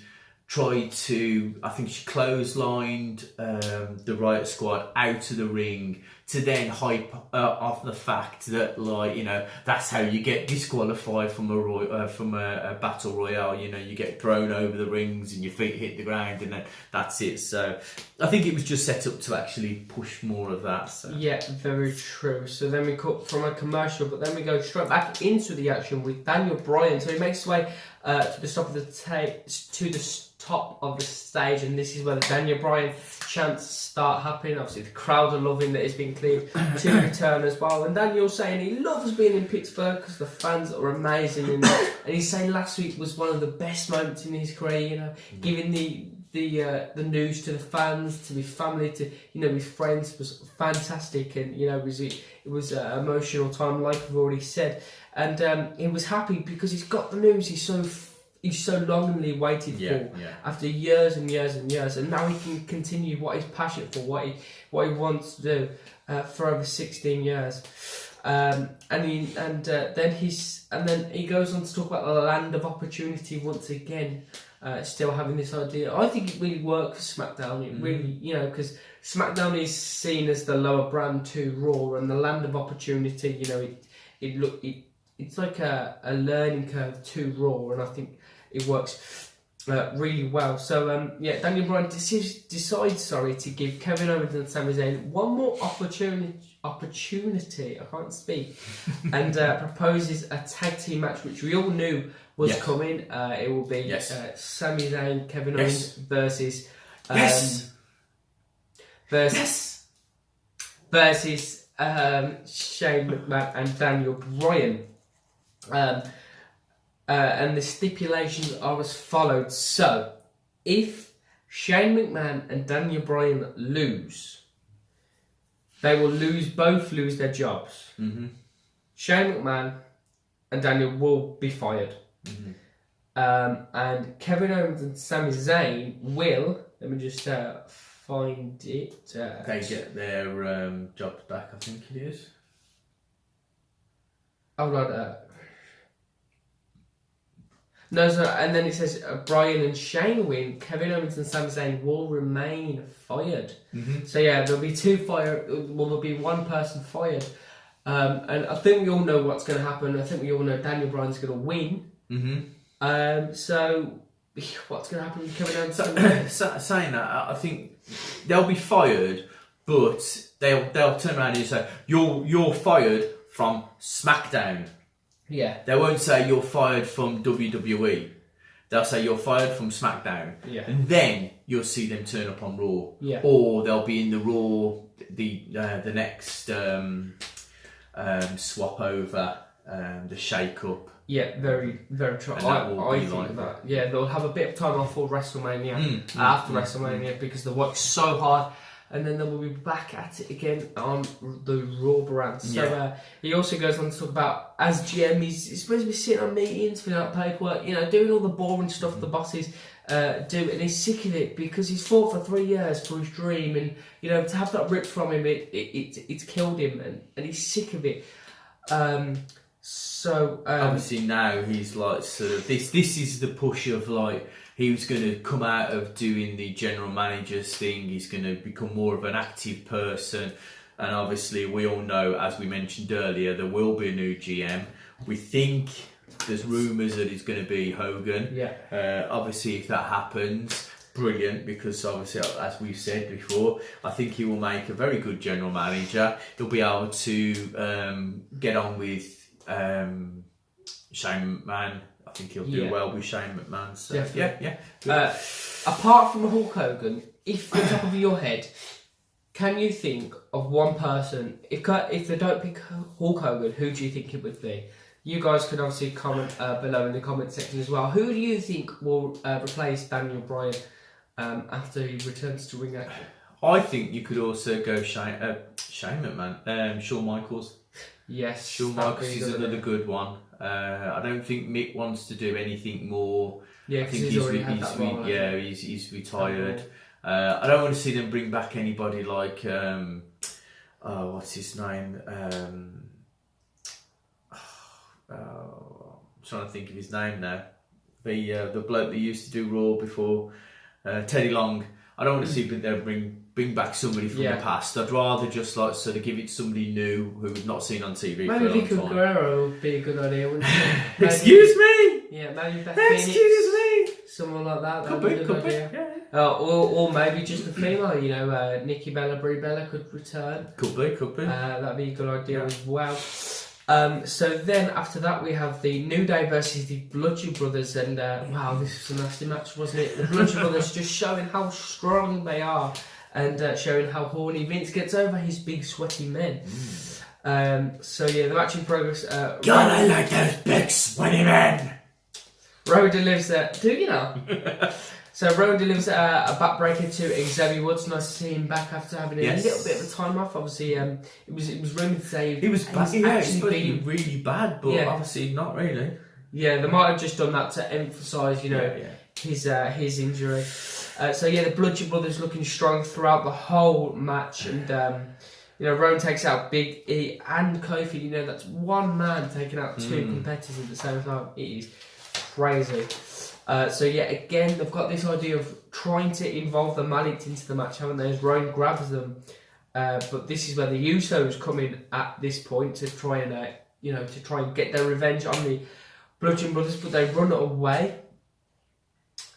tried to, I think she clotheslined the Riot Squad out of the ring to then hype off the fact that, like, you know, that's how you get disqualified from a battle royale. You know, you get thrown over the rings and your feet hit the ground, and then that's it. So I think it was just set up to actually push more of that. So. Yeah, very true. So then we cut from a commercial, but then we go straight back into the action with Daniel Bryan. So he makes his way to the top of the top of the stage, and this is where the Daniel Bryan chants start happening. Obviously the crowd are loving that he's been cleared to return as well, and Daniel's saying he loves being in Pittsburgh because the fans are amazing, and he's saying last week was one of the best moments in his career, you know, giving the news to the fans, to his family, to, you know, his friends, was fantastic, and, you know, it was an emotional time, like I've already said, and he was happy because he's got the news he's so longingly waited for after years and years and years, and now he can continue what he's passionate for, what he wants to do for over 16 years. Then he goes on to talk about the land of opportunity once again. Still having this idea. I think it really works for SmackDown. It really, you know, because SmackDown is seen as the lower brand to Raw, and the land of opportunity, you know, it's like a learning curve to Raw, and I think it works really well. So Daniel Bryan decides to give Kevin Owens and Sami Zayn one more opportunity. I can't speak, and proposes a tag team match, which we all knew was coming. It will be Sami Zayn, Kevin Owens versus Shane McMahon and Daniel Bryan. And the stipulations are as followed. So, if Shane McMahon and Daniel Bryan lose, they will both lose their jobs. Mm-hmm. Shane McMahon and Daniel will be fired. Mm-hmm. And Kevin Owens and Sami Zayn will, let me just find it. They get their jobs back, I think it is. Oh, right. No, so, and then it says Bryan and Shane win. Kevin Owens and Sami Zayn will remain fired. Mm-hmm. So yeah, there'll be there'll be one person fired. And I think we all know what's going to happen. I think we all know Daniel Bryan's going to win. Mm-hmm. So what's going to happen coming down to saying that, I think they'll be fired, but they'll turn around and say, you're fired from Smackdown. Yeah. They won't say you're fired from WWE. They'll say you're fired from Smackdown. Yeah. And then you'll see them turn up on Raw. Yeah. Or they'll be in the Raw, the next swap over, the shake up. Yeah, very, very true. I think that. Yeah, they'll have a bit of time off for WrestleMania, after WrestleMania, because they work so hard, and then they will be back at it again on the Raw brand. So he also goes on to talk about, as GM, he's supposed to be sitting on meetings, filling out paperwork, doing all the boring stuff the bosses do, and he's sick of it because he's fought for 3 years for his dream, and to have that ripped from him, it's killed him, and he's sick of it. So obviously now he's like sort of this is the push of like he was going to come out of doing the general manager's thing. He's going to become more of an active person, and obviously we all know, as we mentioned earlier, there will be a new GM. We think there's rumours that it's going to be Hogan. Yeah. Obviously, if that happens, brilliant, because obviously, as we've said before, I think he will make a very good general manager. He'll be able to get on with Shane McMahon. I think he'll do well with Shane McMahon. So definitely. Apart from Hulk Hogan, if on top of your head, can you think of one person? If they don't pick Hulk Hogan, who do you think it would be? You guys can obviously comment below in the comment section as well. Who do you think will replace Daniel Bryan after he returns to ring action? I think you could also go Shane McMahon, Shawn Michaels. Yes, Shawn Michaels is another good one. I don't think Mick wants to do anything more. Yeah, because he's already had that role. He's retired. I don't want to see them bring back anybody like what's his name? I'm trying to think of his name now. The bloke that used to do Raw before, Teddy Long. I don't want to see them bring back somebody from the past. I'd rather just like sort of give it to somebody new who we've not seen on TV for a long time. Maybe Vicky Guerrero would be a good idea, wouldn't it? Excuse me. Yeah, maybe Beth Phoenix. Excuse me. Someone like that. Could be. Yeah. Or maybe just a female. Nikki Bella, Brie Bella could return. Could be. That'd be a good idea as well. So then after that we have the New Day versus the Bludgeon Brothers, and wow, this was a nasty match, wasn't it? The Bludgeon Brothers just showing how strong they are, and showing how horny Vince gets over his big sweaty men. So yeah, the match in progress. God, I like those big sweaty men. Rowan delivers do you know? So Rowan delivers a backbreaker to Xavier Woods. Nice to see him back after having a little bit of a time off. Obviously, it was rumoured to say he was bad. He actually been really bad, but obviously not really. Yeah, they might have just done that to emphasise, his injury. So yeah, the Bludgeon Brothers looking strong throughout the whole match, and Rowan takes out Big E and Kofi. That's one man taking out two competitors at the same time. It is crazy. So yeah, again, they've got this idea of trying to involve the Maliks into the match, haven't they? As Rowan grabs them, but this is where the Usos come in at this point to try and get their revenge on the Bludgeon Brothers, but they run away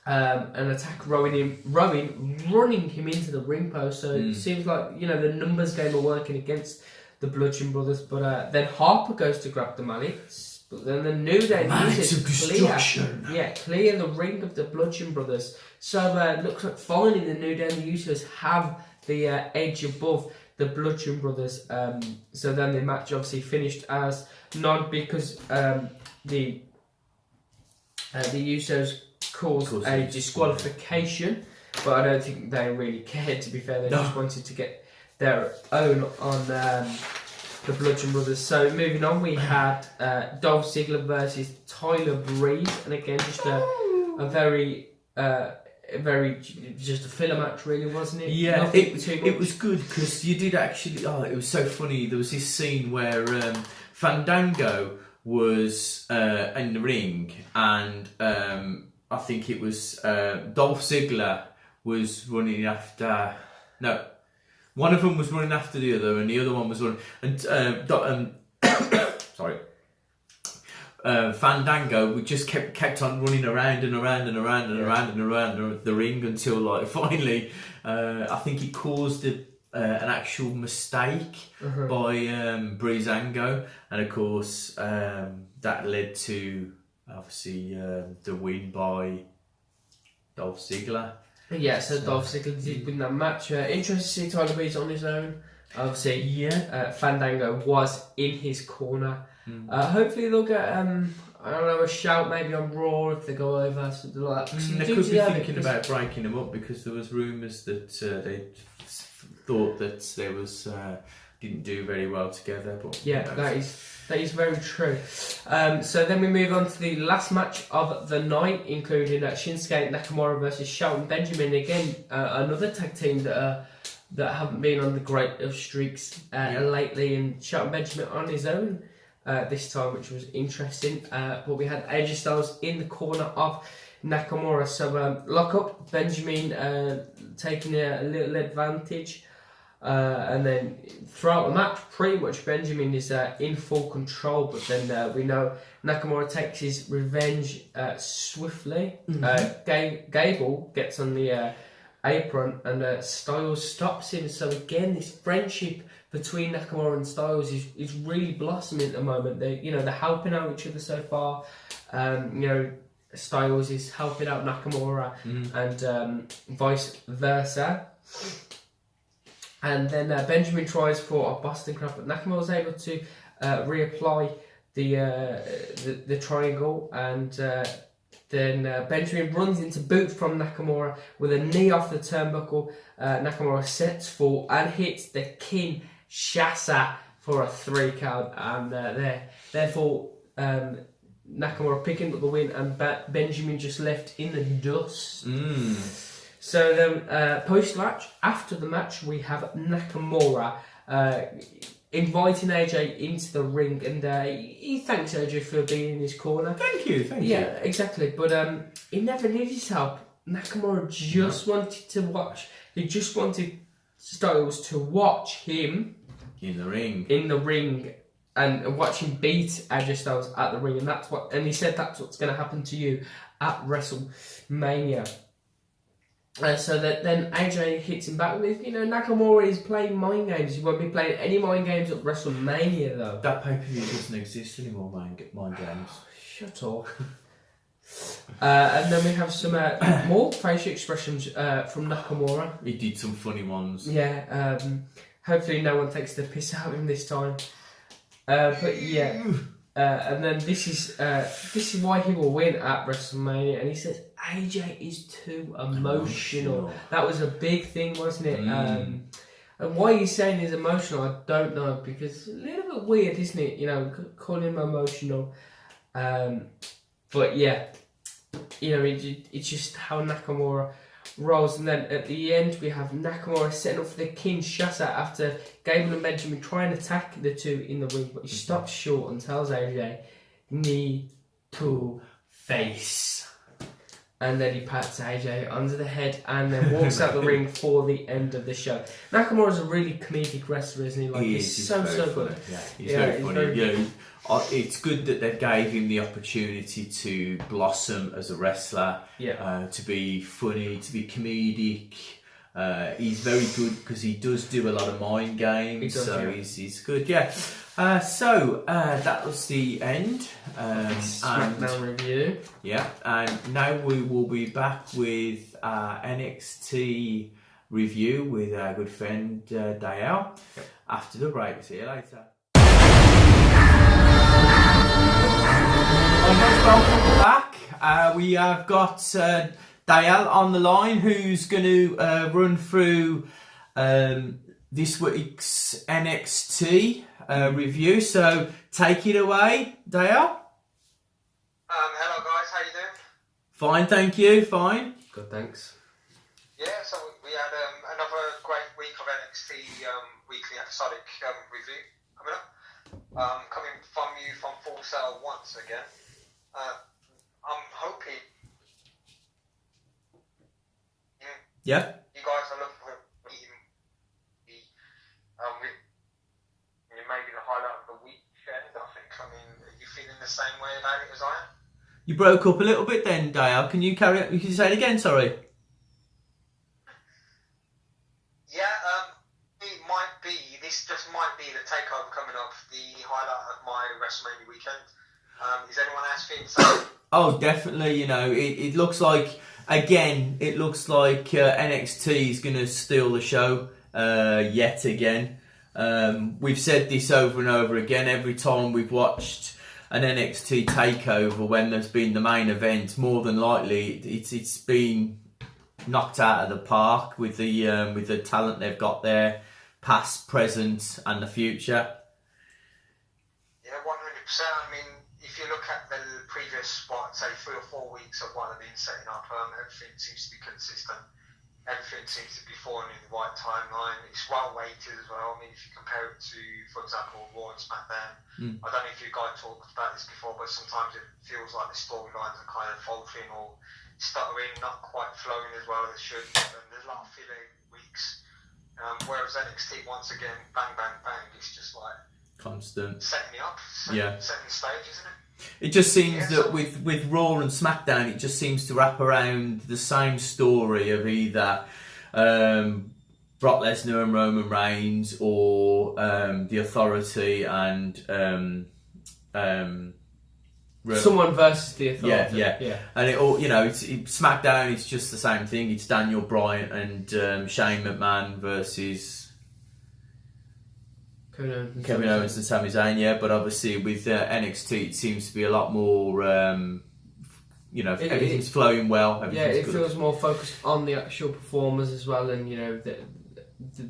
and attack Rowan, running him into the ring post. So it seems like the numbers game are working against the Bludgeon Brothers, but then Harper goes to grab the Maliks. But then the New Day uses clear the ring of the Bludgeon Brothers. So it looks like finally the New Day and the Usos have the edge above the Bludgeon Brothers. So then the match obviously finished as none because the Usos caused a disqualification, but I don't think they really cared, to be fair. They just wanted to get their own on the Bludgeon Brothers. So moving on, we had Dolph Ziggler versus Tyler Breeze, and again just a very just a filler match, really, wasn't it? Yeah, it was good because you did actually. Oh, it was so funny. There was this scene where Fandango was in the ring, and I think it was Dolph Ziggler was running after. No. One of them was running after the other, and the other one was running. And sorry, Fandango, we just kept on running around and around and around and around and around the ring until like finally, I think he caused an actual mistake by Breezango, and of course that led to obviously the win by Dolph Ziggler. Yeah, so Dolph Ziggler did win that match. Interesting to see Tyler Breeze on his own. Obviously, Fandango was in his corner. Hopefully they'll get I don't know, a shout maybe on Raw if they go over, something like that. They could be thinking about breaking them up because there was rumours that they thought that they was didn't do very well together. But yeah, that is very true. So then we move on to the last match of the night, including Shinsuke Nakamura versus Shelton Benjamin. Again, another tag team that haven't been on the great of streaks lately, and Shelton Benjamin on his own this time, which was interesting. But we had AJ Styles in the corner of Nakamura. So lock up Benjamin taking a little advantage. And then throughout the match, pretty much Benjamin is in full control. But then we know Nakamura takes his revenge swiftly. Gable gets on the apron and Styles stops him. So again, this friendship between Nakamura and Styles is really blossoming at the moment. They're helping out each other so far. Styles is helping out Nakamura and vice versa. And then Benjamin tries for a Boston Crab, but Nakamura was able to reapply the triangle, and then Benjamin runs into boot from Nakamura with a knee off the turnbuckle. Nakamura sets full and hits the Kinshasa for a 3 count, and therefore Nakamura picking up the win, and Benjamin just left in the dust. So then, post-match, after the match, we have Nakamura inviting AJ into the ring, and he thanks AJ for being in his corner. Thank you. Yeah, exactly. But he never needed his help. Nakamura just wanted to watch. He just wanted Styles to watch him in the ring, and watch him beat AJ Styles at the ring, and he said that's what's going to happen to you at WrestleMania. So that then AJ hits him back with, Nakamura is playing mind games. He won't be playing any mind games at WrestleMania, though. That pay-per-view doesn't exist anymore, mind games. Shut up. And then we have some more facial expressions from Nakamura. He did some funny ones. Yeah, hopefully no one takes the piss out of him this time. But yeah, and then this is why he will win at WrestleMania, and he says AJ is too emotional. That was a big thing, wasn't it? And why he's saying he's emotional, I don't know, because it's a little bit weird, isn't it? Calling him emotional. But yeah, it's just how Nakamura rolls. And then at the end, we have Nakamura setting up for the Kinshasa after Gable and Benjamin try and attack the two in the ring, but he stops short and tells AJ, knee to face. And then he pats AJ under the head and then walks out the ring for the end of the show. Nakamura's a really comedic wrestler, isn't he? He's so good. Yeah, he's very funny. It's good that they gave him the opportunity to blossom as a wrestler. To be funny, to be comedic. He's very good because he does do a lot of mind games. He's good. Yeah. So that was the end. Smackdown review. Yeah, and now we will be back with NXT review with our good friend Dale after the break. See you later. Welcome back. We have got Dale on the line, who's going to run through this week's NXT review. So take it away, Dale. Hello guys, how you doing? Fine, thank you. Fine. Good, thanks. Yeah, so we had another great week of NXT weekly episodic review coming up. Coming from you from Full Sail once again. I'm hoping you guys are looking for maybe the highlight of the weekend. I mean, are you feeling the same way about it? You broke up a little bit then, Dale. Can you carry on? You can say it again, sorry. Yeah, it might be. This just might be the takeover coming up, the highlight of my WrestleMania weekend. Is anyone else feeling so? Oh, definitely. You know, it looks like NXT is going to steal the show yet again. We've said this over and over again. Every time we've watched an NXT takeover, when there's been the main event, more than likely it's been knocked out of the park with the talent they've got there, past, present, and the future. Yeah, 100%. I mean, if you look at the previous, say 3 or 4 weeks of what they've been setting up, everything seems to be consistent. Everything seems to be falling in the right timeline. It's well weighted as well. I mean, if you compare it to, for example, Raw and Smackdown, I don't know if you guys talked about this before, but sometimes it feels like the storylines are kind of faltering or stuttering, not quite flowing as well as it should. And there's a lot of filler weeks. Whereas NXT, once again, bang, bang, bang, it's just like constant setting it up, setting the stage, isn't it? It just seems that with Raw and Smackdown, it just seems to wrap around the same story of either Brock Lesnar and Roman Reigns, or the Authority and someone versus the Authority. Yeah. And it all, SmackDown, it's just the same thing. It's Daniel Bryan and Shane McMahon versus Kevin Owens and Sami Zayn, but obviously with NXT it seems to be a lot more, everything's flowing well. It feels more focused on the actual performers as well, and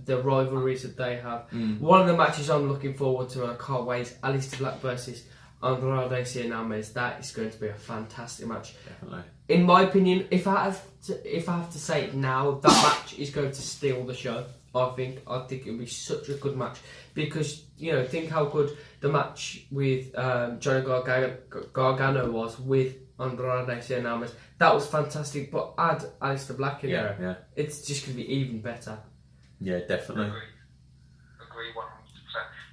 the rivalries that they have. One of the matches I'm looking forward to, and I can't wait, is Aleister Black versus Andrade Cien. That is going to be a fantastic match. Definitely. In my opinion, if I have to say it now, that match is going to steal the show. I think it'll be such a good match, because think how good the match with Johnny Gargano was with Andrade Cien. That was fantastic, but add Aleister Black in there, it's just going to be even better. Yeah, definitely. Agree 100%.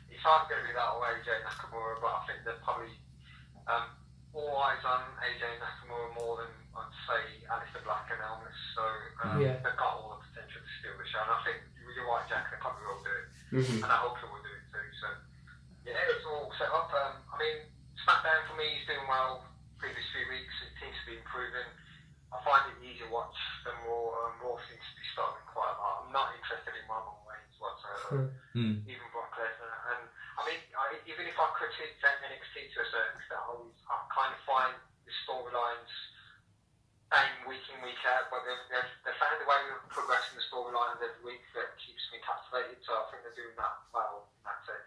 It's hard going to be that way, AJ Nakamura, but I think they're probably all eyes on AJ Nakamura more than, I'd say, Aleister Black and Elvis. So they've got all the potential to steal the show, and I think you're right, Jack, they probably will do it. And I hope they will do it too. So, yeah, it's all set up. I mean, SmackDown for me is doing well. Previous few weeks, it seems to be improving. I find it easier to watch than Raw. Raw seems to be struggling quite a lot. I'm not interested in Roman Reigns whatsoever, even Brock Lesnar. And I mean, even if I critique NXT to a certain extent, I kind of find the storylines same week in, week out, but they've found a way of progressing the storylines every week that keeps me captivated, so I think they're doing that well in that sense.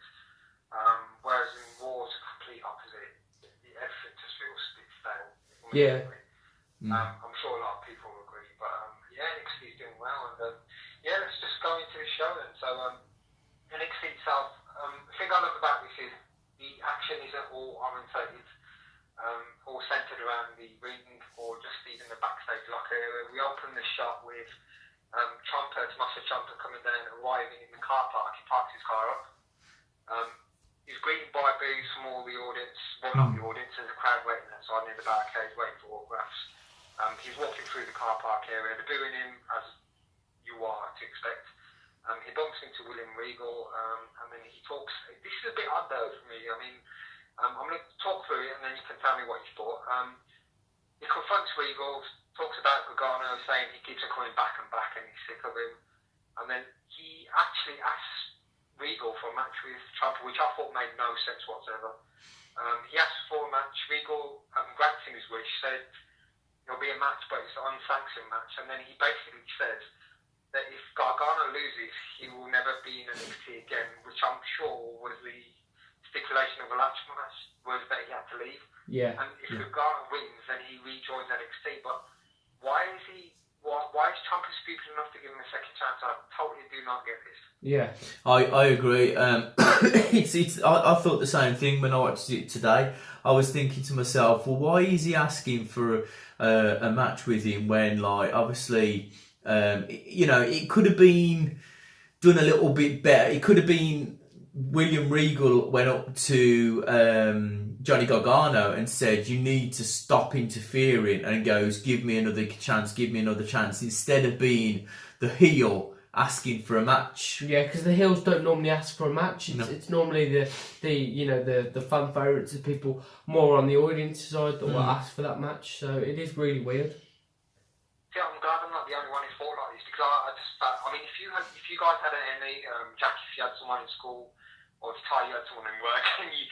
Whereas in Raw, it's a complete opposite. Everything just feels a bit stale. I'm sure a lot of people will agree, but NXT is doing well, and let's just go into the show then. So NXT itself, the thing I love about this is the action isn't all orientated, all centred around the ring or just even the backstage locker area. We open the shot with Tommaso Ciampa coming down, arriving in the car park. He parks his car up. He's greeted by boos from all the audience. Well, not the audience, there's a crowd waiting outside near the barricades waiting for autographs. He's walking through the car park area. They're booing him, as you are to expect. He bumps into William Regal, and then he talks. This is a bit odd though for me. I mean, I'm going to talk through it, and then you can tell me what you thought. He confronts Regal, talks about Gargano, saying he keeps on coming back and back, and he's sick of him. And then he actually asks Regal for a match with Ciampa, which I thought made no sense whatsoever. He asks for a match. Regal grants him his wish, said there'll be a match, but it's an unsanctioned match. And then he basically says that if Gargano loses, he will never be in NXT again, which I'm sure was the stipulation of a latch match, was that he had to leave. Yeah. And if Gargano wins, then he rejoins NXT. But why is Ciampa stupid enough to give him a second chance? I totally do not get this. Yeah, I agree. I thought the same thing when I watched it today. I was thinking to myself, well, why is he asking for a match with him when, like, obviously, it could have been done a little bit better. It could have been William Regal went up to Johnny Gargano and said, "You need to stop interfering," and goes, "Give me another chance, give me another chance," instead of being the heel asking for a match. Yeah, because the heels don't normally ask for a match. It's normally the fan favourites, the people more on the audience side that will ask for that match. So it is really weird. Yeah, I'm glad I'm not the only one who thought like this, because I mean, if you guys had any, Jack, if you had someone in school, or if Ty, you had someone in work, and you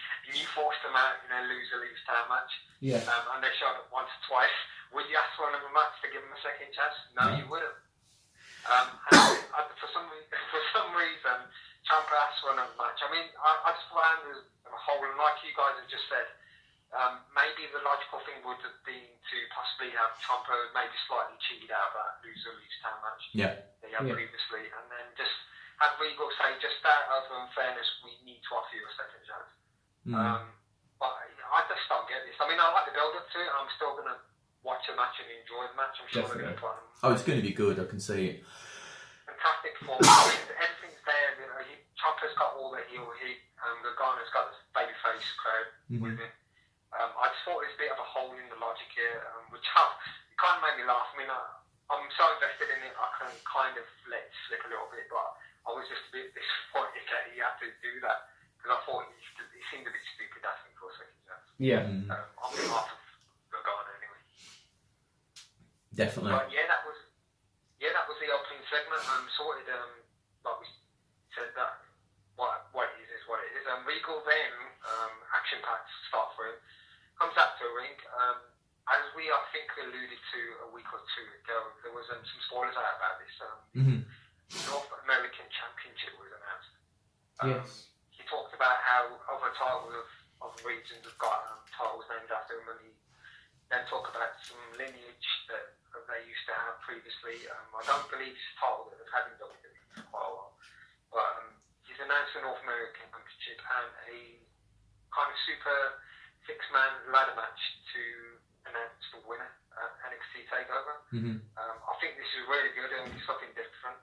forced them out, lose a town match, and they showed up once or twice, would you ask for another match to give them a second chance? No, you wouldn't. And for some reason, Ciampa asked for another match. I mean, I just found as a whole, and like you guys have just said, maybe the logical thing would have been to possibly have Ciampa maybe slightly cheated out of that lose town match that he had previously, and then just have Regal say, just out of unfairness, we need to offer you a second chance. But I just don't get this. I mean, I like the build up to it, and I'm still going to watch a match and enjoy the match. I'm sure they're going to put on. Oh, it's going to be good. I can see it. Fantastic performance. I mean, everything's there. Ciampa's got all the heel heat. Gargano's got this babyface crowd with him. I just thought there's a bit of a hole in the logic here, which it kind of made me laugh. I mean, I'm so invested in it, I can kind of let it slip a little bit, but I was just a bit disappointed that he had to do that, because I thought he seemed a bit stupid asking for a second chance. Yeah. On behalf of Gargano, anyway. Definitely. But that was the opening segment. Sorted, like we said, that what it is what it is. Regal then, action-packed start for him, comes out to a ring. As we, I think, alluded to a week or two ago, there was some spoilers out about this. North American Championship was announced. Yes. He talked about how other titles of regions have got titles named after him, and he then talked about some lineage that they used to have previously. I don't believe it's a title that they've had in WWE for quite a while. But he's announced the North American Championship and a kind of super six-man ladder match to announce the winner at NXT TakeOver. I think this is really good and something different.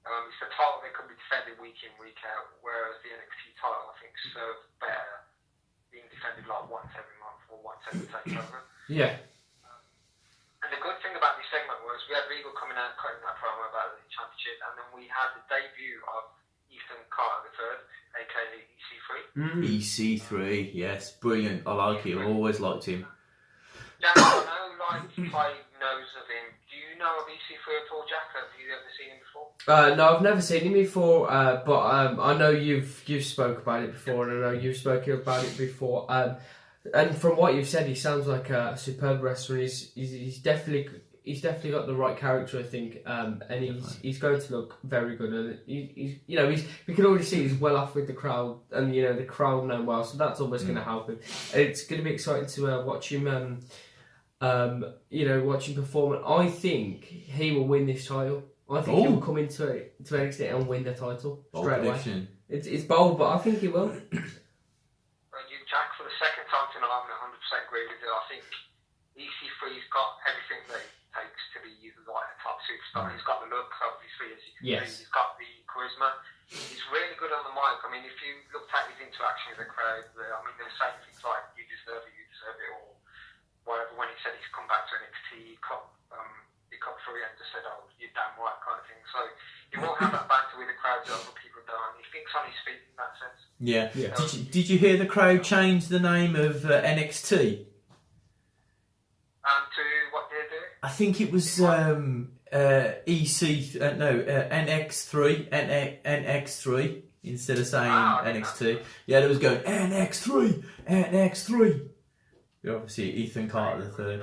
It's a title that can be defended week in, week out, whereas the NXT title, I think, serves better being defended like once every month or once every TakeOver. Yeah. And the good thing about this segment was we had Regal coming out cutting that promo about the championship, and then we had the debut of Ethan Carter III, aka EC3. EC3, yes, brilliant. I like it. I've always liked him. Jack, I know, like, Ty knows of him. Do you know of EC3 at all, Jack? Have you ever seen him before? No, I've never seen him before, but I know you've spoke about it before, and I know you've spoken about it before. And from what you've said, he sounds like a superb wrestler. He's definitely got the right character, I think, and he's going to look very good. And we can already see he's well off with the crowd, and the crowd know him well, so that's always going to help him. And it's going to be exciting to watch him. Watch him perform. And I think he will win this title. I think he will come into NXT and win the title straight away. It's bold, but I think he will. Jack, for the second time tonight, I'm 100% agree with you. I think EC3's got everything that it takes to be like a top superstar. He's got the look, obviously, as you can see. He's got the charisma. He's really good on the mic. I mean, if you looked at his interaction with the crowd, they're saying things like, you deserve it, or whatever. When he said he's come back to NXT, he cut through it and just said, oh, you're damn right, kind of thing. So he won't have that banter with the crowd that other people do, and he thinks on his feet in that sense. Yeah. Did you hear the crowd change the name of NXT? To what did they do? I think it was NX3 instead of saying NXT. Yeah, they was going NX3. Obviously, Ethan Carter III.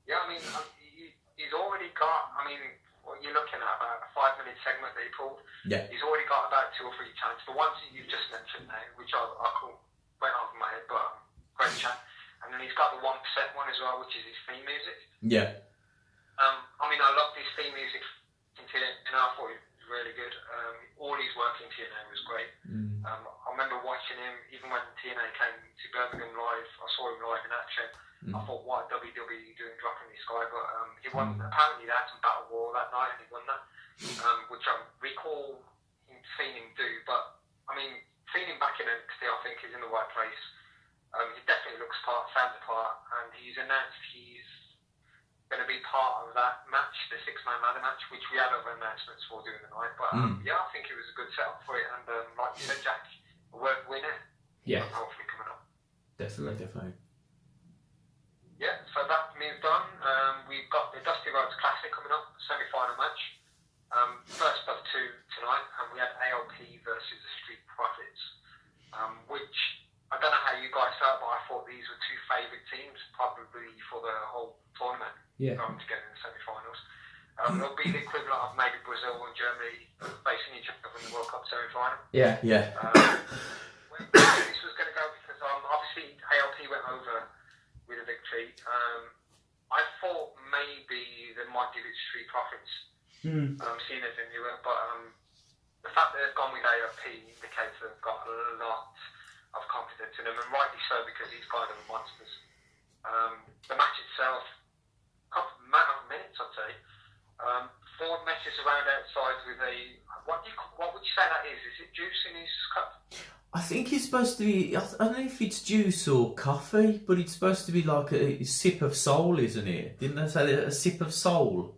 Yeah, I mean, he's already got. I mean, what you're looking at about a 5-minute segment that he pulled. Yeah. He's already got about 2 or 3 chances. The ones that you've just mentioned now, which I went over my head, but great chat. And then he's got the 1% one as well, which is his theme music. Yeah. I mean, I loved his theme music in TNA, and I thought it was really good. All his work in TNA was great. I remember watching him, even when TNA came to Birmingham live, I saw him live in action. I thought, what WWE doing dropping this guy? But he won, apparently they had some Battle Royal that night, and he won that, which I recall seeing him do. But, I mean, seeing him back in NXT, I think, is in the right place. He definitely looks sounds the part, and he's announced he's going to be part of that match, the six-man ladder match, which we had other announcements for during the night. But yeah, I think it was a good setup for it, and like you said, Jack, a worth winner. Yeah, Hopefully coming up. definitely. Yeah, so that moved on. We've got the Dusty Rhodes Classic coming up, semi-final match. First of two tonight, and we had ALP versus the Street Profits, which I don't know how you guys felt, but I thought these were two favourite teams, probably for the whole tournament, going together in the semi-finals. It'll be the equivalent of maybe Brazil and Germany facing each other in the World Cup semi-final. Yeah. Where this was going to go, because obviously ALP went over with a victory. I thought maybe they might give it to Street Profits, seeing as they knew it, but the fact that they've gone with ALP indicates they've got a lot of confidence in them, and rightly so, because these guys are monsters. The match itself, matter of minutes, I'd say. Ford messes around outside with a what would you say that is? Is it juice in his cup? I think it's supposed to be. I don't know if it's juice or coffee, but it's supposed to be like a sip of soul, isn't it? Didn't they say that, a sip of soul?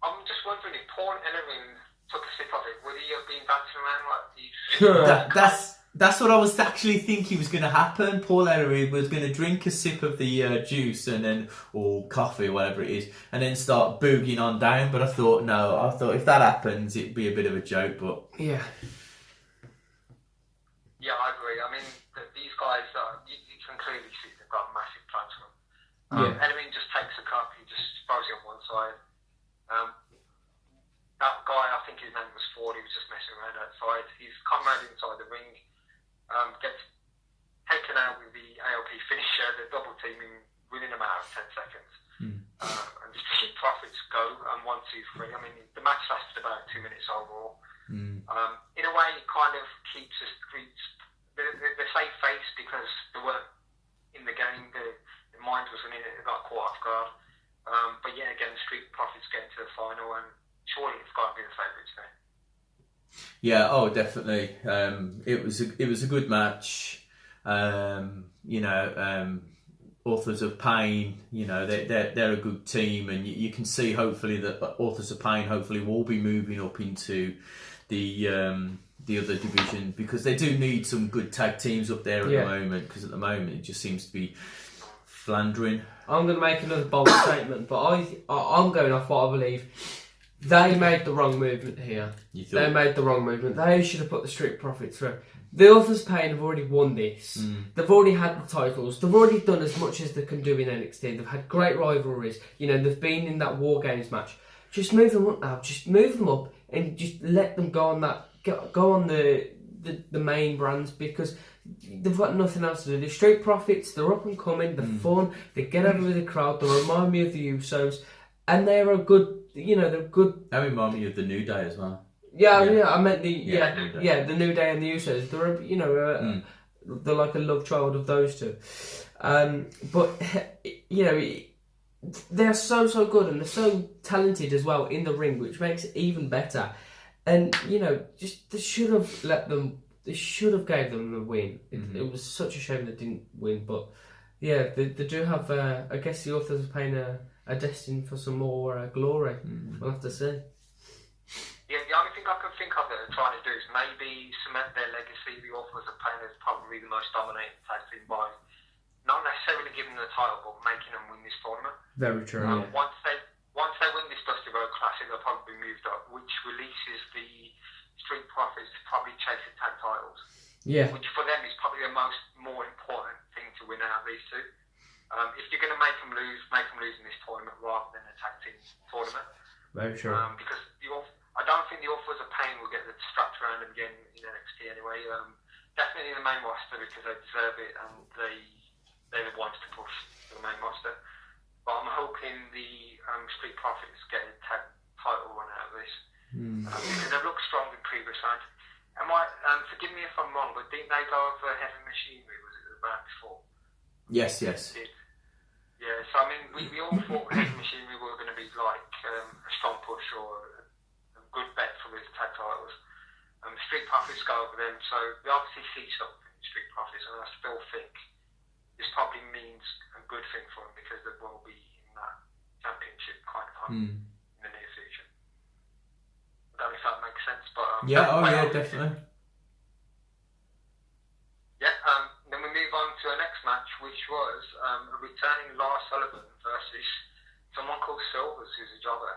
I'm just wondering if Paul Ellering took a sip of it. Would he have been dancing around like these? That's what I was actually thinking was going to happen. Paul Ellery was going to drink a sip of the juice and then, or coffee or whatever it is, and then start boogieing on down. But I thought, no, if that happens, it'd be a bit of a joke. But yeah, I agree. I mean, these guys, you can clearly see they've got massive plans for them. Ellery just takes a cup, he just throws it on one side. That guy, I think his name was Ford, he was just messing around outside. He's come round inside the ring. Gets taken out with the ALP finisher, the double teaming within a matter of 10 seconds. And the Street Profits go, and 1, 2, 3. I mean, the match lasted about 2 minutes overall. In a way, it kind of keeps the Streets, the safe face, because they weren't in the game, the mind wasn't in it, they got caught off guard. But yeah, again, Street Profits get into the final, and surely it's got to be the favourites now. yeah, definitely. It was a good match. Authors of Pain, they're a good team, and you can see hopefully that Authors of Pain hopefully will be moving up into the other division, because they do need some good tag teams up there at the moment, because at the moment it just seems to be flandering. I'm going to make another bold statement, but I'm going off what I believe. They made the wrong movement here. They made the wrong movement. They should have put the Street Profits through. The Authors Pain have already won this. They've already had the titles. They've already done as much as they can do in NXT. They've had great rivalries. They've been in that War Games match. Just move them up now. Just move them up and just let them go on that. Go on the main brands, because they've got nothing else to do. The Street Profits, they're up and coming. They're fun. They get over with the crowd. They remind me of the Usos, and they're a good. They're good. That remind me of the New Day as well. Yeah. I meant the New Day and the Usos. They're they're like a love child of those two. But they're so good, and they're so talented as well in the ring, which makes it even better. And just they should have let them. They should have gave them the win. It was such a shame they didn't win, but yeah, they do have. I guess the Authors of Pain are destined for some more glory. We'll have to see. Yeah, the only thing I can think of that they're trying to do is maybe cement their legacy. The Authors of Pain is probably the most dominating tag team by not necessarily giving them the title, but making them win this tournament. Very true. Once they win this Dusty Road Classic, they'll probably be moved up, which releases the Street Profits to probably chase the tag titles. Yeah. Which for them is probably the more important thing to win out of these two. If you're going to make them lose in this tournament rather than a tag team tournament. Very true. Because I don't think the Authors of Pain will get the strapped around them again in NXT anyway. Definitely the main roster, because they deserve it, and they're the ones to push to the main roster. But I'm hoping the Street Profits get a tag title run out of this. Because they've looked strong in previous rounds. Forgive me if I'm wrong, but didn't they go over Heavy Machinery? Was it the round before? Yes. Yeah, so I mean, we all thought Heavy Machinery were going to be like a strong push or a good bet for these tag titles. Street Profits go over them, so we obviously see something in Street Profits, and I still think this probably means a good thing for them because they will be in that championship kind of hunt in the near future. I don't know if that makes sense, but definitely. Yeah, then we move on to our next match, which was a returning Lars Sullivan versus someone called Silvers, who's a jobber.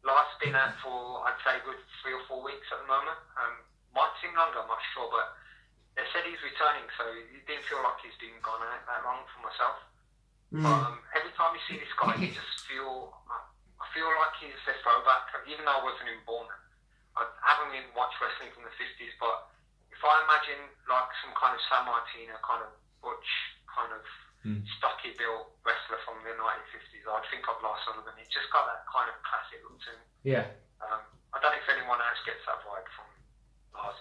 Lars been out for, I'd say, a good 3 or 4 weeks at the moment. Might seem longer, I'm not sure, but they said he's returning, so it didn't feel like he's been gone out that long for myself. But every time you see this guy, you just I feel like he's a throwback, even though I wasn't even born. I haven't even watched wrestling from the 50s, but if I imagine like some kind of San Martino, kind of butch, kind of stocky built wrestler from the 1950s, I'd think of Lars Sullivan. He's just got that kind of classic look to him. Yeah. I don't know if anyone else gets that vibe from Lars.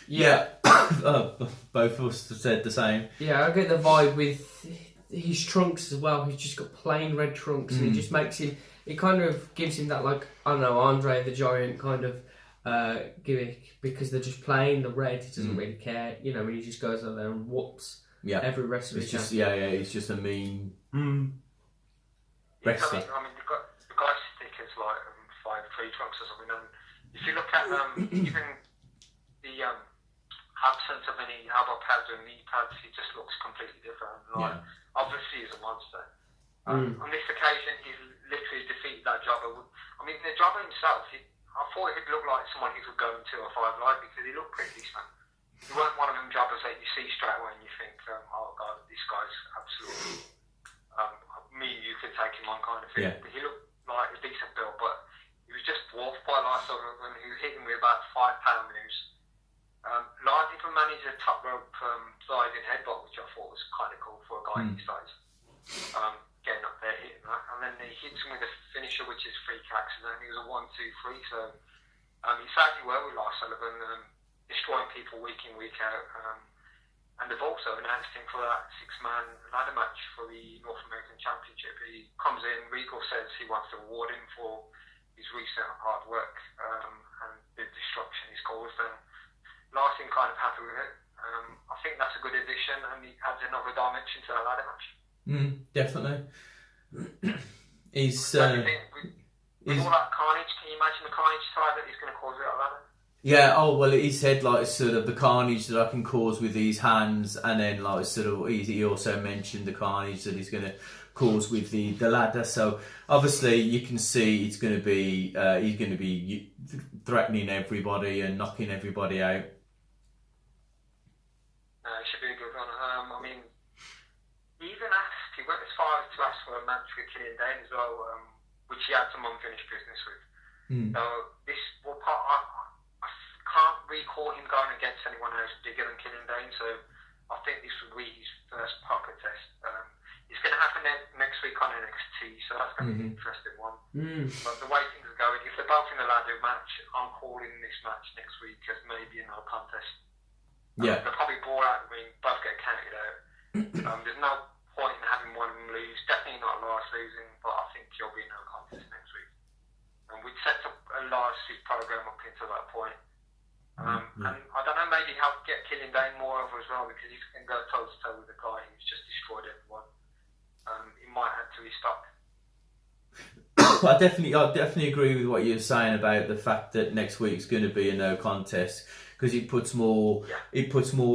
Yeah, both of us have said the same. Yeah, I get the vibe with his trunks as well. He's just got plain red trunks, and it just makes him. It kind of gives him that, like, I don't know, Andre the Giant kind of gimmick, because they're just plain the red. He doesn't really care, you know. He just goes out there and whoops every wrestler. It's just he's just a mean wrestler. I mean, the guy's thick as like 5'3" trunks or something. And if you look at even the absence of any elbow pads or knee pads, he just looks completely different. Like, obviously, he's a monster. On this occasion, he's literally defeated that jobber. I mean, the jobber himself, I thought he'd look like someone who could go in 2 or 5 live, because he looked pretty decent. He weren't one of them jobbers that you see straight away and you think, oh god, this guy's absolutely you could take him on kind of thing. But he looked like a decent build, but he was just dwarfed by Lars Sullivan, who hit him with about 5-pound moves. Lars even managed a top rope sliding headbutt, which I thought was kind of cool for a guy his size. Getting up there, hitting that, and then he hits him with a finisher, which is free kicks, and then he was a 1-2-3. So he sadly well with Lars Sullivan, destroying people week in, week out. And they've also announced him for that 6-man ladder match for the North American Championship. He comes in, Regal says he wants to reward him for his recent hard work and the destruction he's caused. And Lars seemed kind of happy with it. I think that's a good addition, and he adds another dimension to that ladder match. Definitely. He's with all that carnage, can you imagine the carnage side that he's going to cause with that ladder? Yeah, well, he said, like, sort of the carnage that I can cause with these hands, and then, like, sort of, he also mentioned the carnage that he's going to cause with the ladder. So, obviously, you can see it's going to be, he's going to be threatening everybody and knocking everybody out. It should be a good one. I mean, he went as far as to ask for a match with Killian Dane as well, which he had some unfinished business with. So, this will I can't recall him going against anyone else bigger than Killian Dane, so I think this will be his first proper test. It's going to happen next week on NXT, so that's going to be an interesting one. But the way things are going, if they're both in the ladder match, I'm calling this match next week as maybe a no contest. They'll probably ball out the ring, both get counted out. There's no point in having one of them lose. Definitely not Lars losing, but I think he'll be no contest next week. And we'd set up a Lars program up until that point. And I don't know, maybe help get Killian Dane more over as well, because he can go toe to toe with a guy who's just destroyed everyone. He might add to his stock. I definitely agree with what you're saying about the fact that next week's going to be a no contest, because it puts more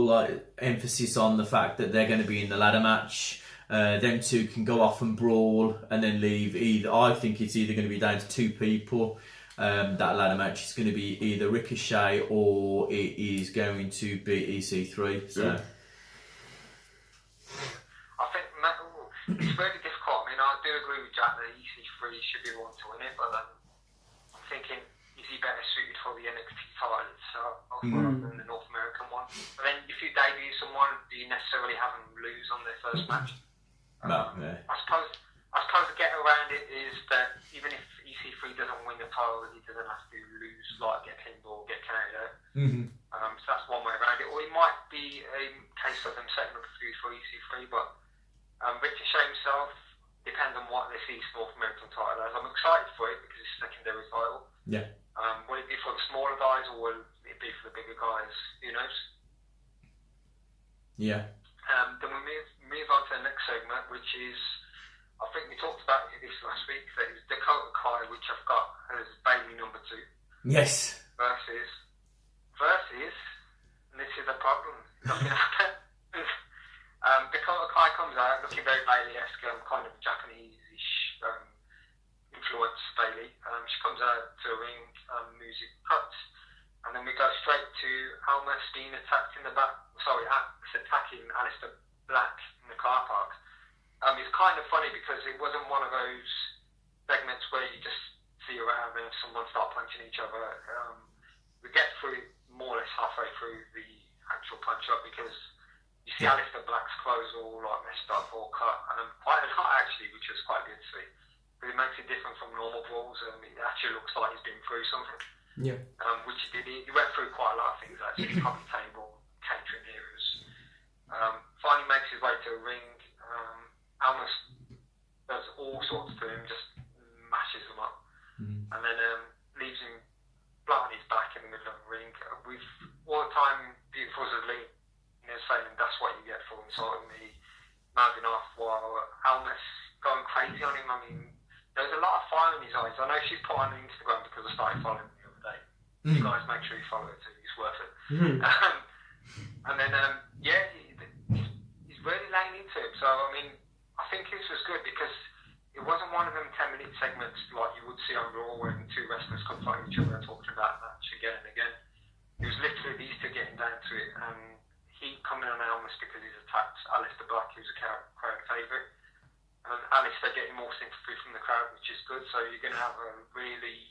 like emphasis on the fact that they're going to be in the ladder match. Them two can go off and brawl and then leave. I think it's either going to be down to 2 people. That ladder match is going to be either Ricochet or it is going to be EC3. So I think it's very difficult. I mean, I do agree with Jack that EC3 should be the one to win it, but I'm thinking, is he better suited for the NXT title itself rather than the North American one? But then if you debut someone, do you necessarily have them lose on their first match? I suppose the get around it is that even if EC3 doesn't win the title, he doesn't have to lose, like get pinned or get counted out. So that's one way around it. Or it might be a case of them setting up a feud for EC3, but Ricochet himself depends on what they see his North American title as. I'm excited for it because it's a secondary title. Will it be for the smaller guys, or will it it be for the bigger guys? Who knows? Yeah. Then we move on to the next segment, which is, I think we talked about it this last week, that is Dakota Kai, which I've got as Bailey number 2. Yes. Versus, and this is a problem, nothing happens. Dakota Kai comes out looking very Bailey-esque, kind of Japanese-ish influence Bailey. She comes out to a ring, music cuts, and then we go straight to Almas being attacked in the back. Sorry, attacking Aleister Black in the car park. It's kind of funny because it wasn't one of those segments where you just see around and someone start punching each other. We get through more or less halfway through the actual punch up because you see Aleister Black's clothes all like messed up or cut, quite a lot actually, which was quite good to see. But it makes it different from normal brawls. It actually looks like he's been through something. Yeah. Which he did. He went through quite a lot of things actually, coffee table, catering areas. Finally makes his way to a ring. Almas does all sorts to him, just mashes him up, and then leaves him flat on his back in the middle of the ring. With all the time, beautiful Lee, saying that's what you get for insulting me, mouthing off while Almas going crazy on him. I mean, there's a lot of fire in his eyes. I know she's put on Instagram because I started following him the other day. You guys make sure you follow it too, it's worth it. And then, he's really laying into him. So, I mean, I think this was good because it wasn't one of them 10-minute segments like you would see on Raw when two wrestlers come fight each other and talking about that match again and again. It was literally these two getting down to it, and he coming on Almas because he's attacked Aleister Black, who's a crowd favourite. And Aleister getting more sympathy from the crowd, which is good. So you're going to have a really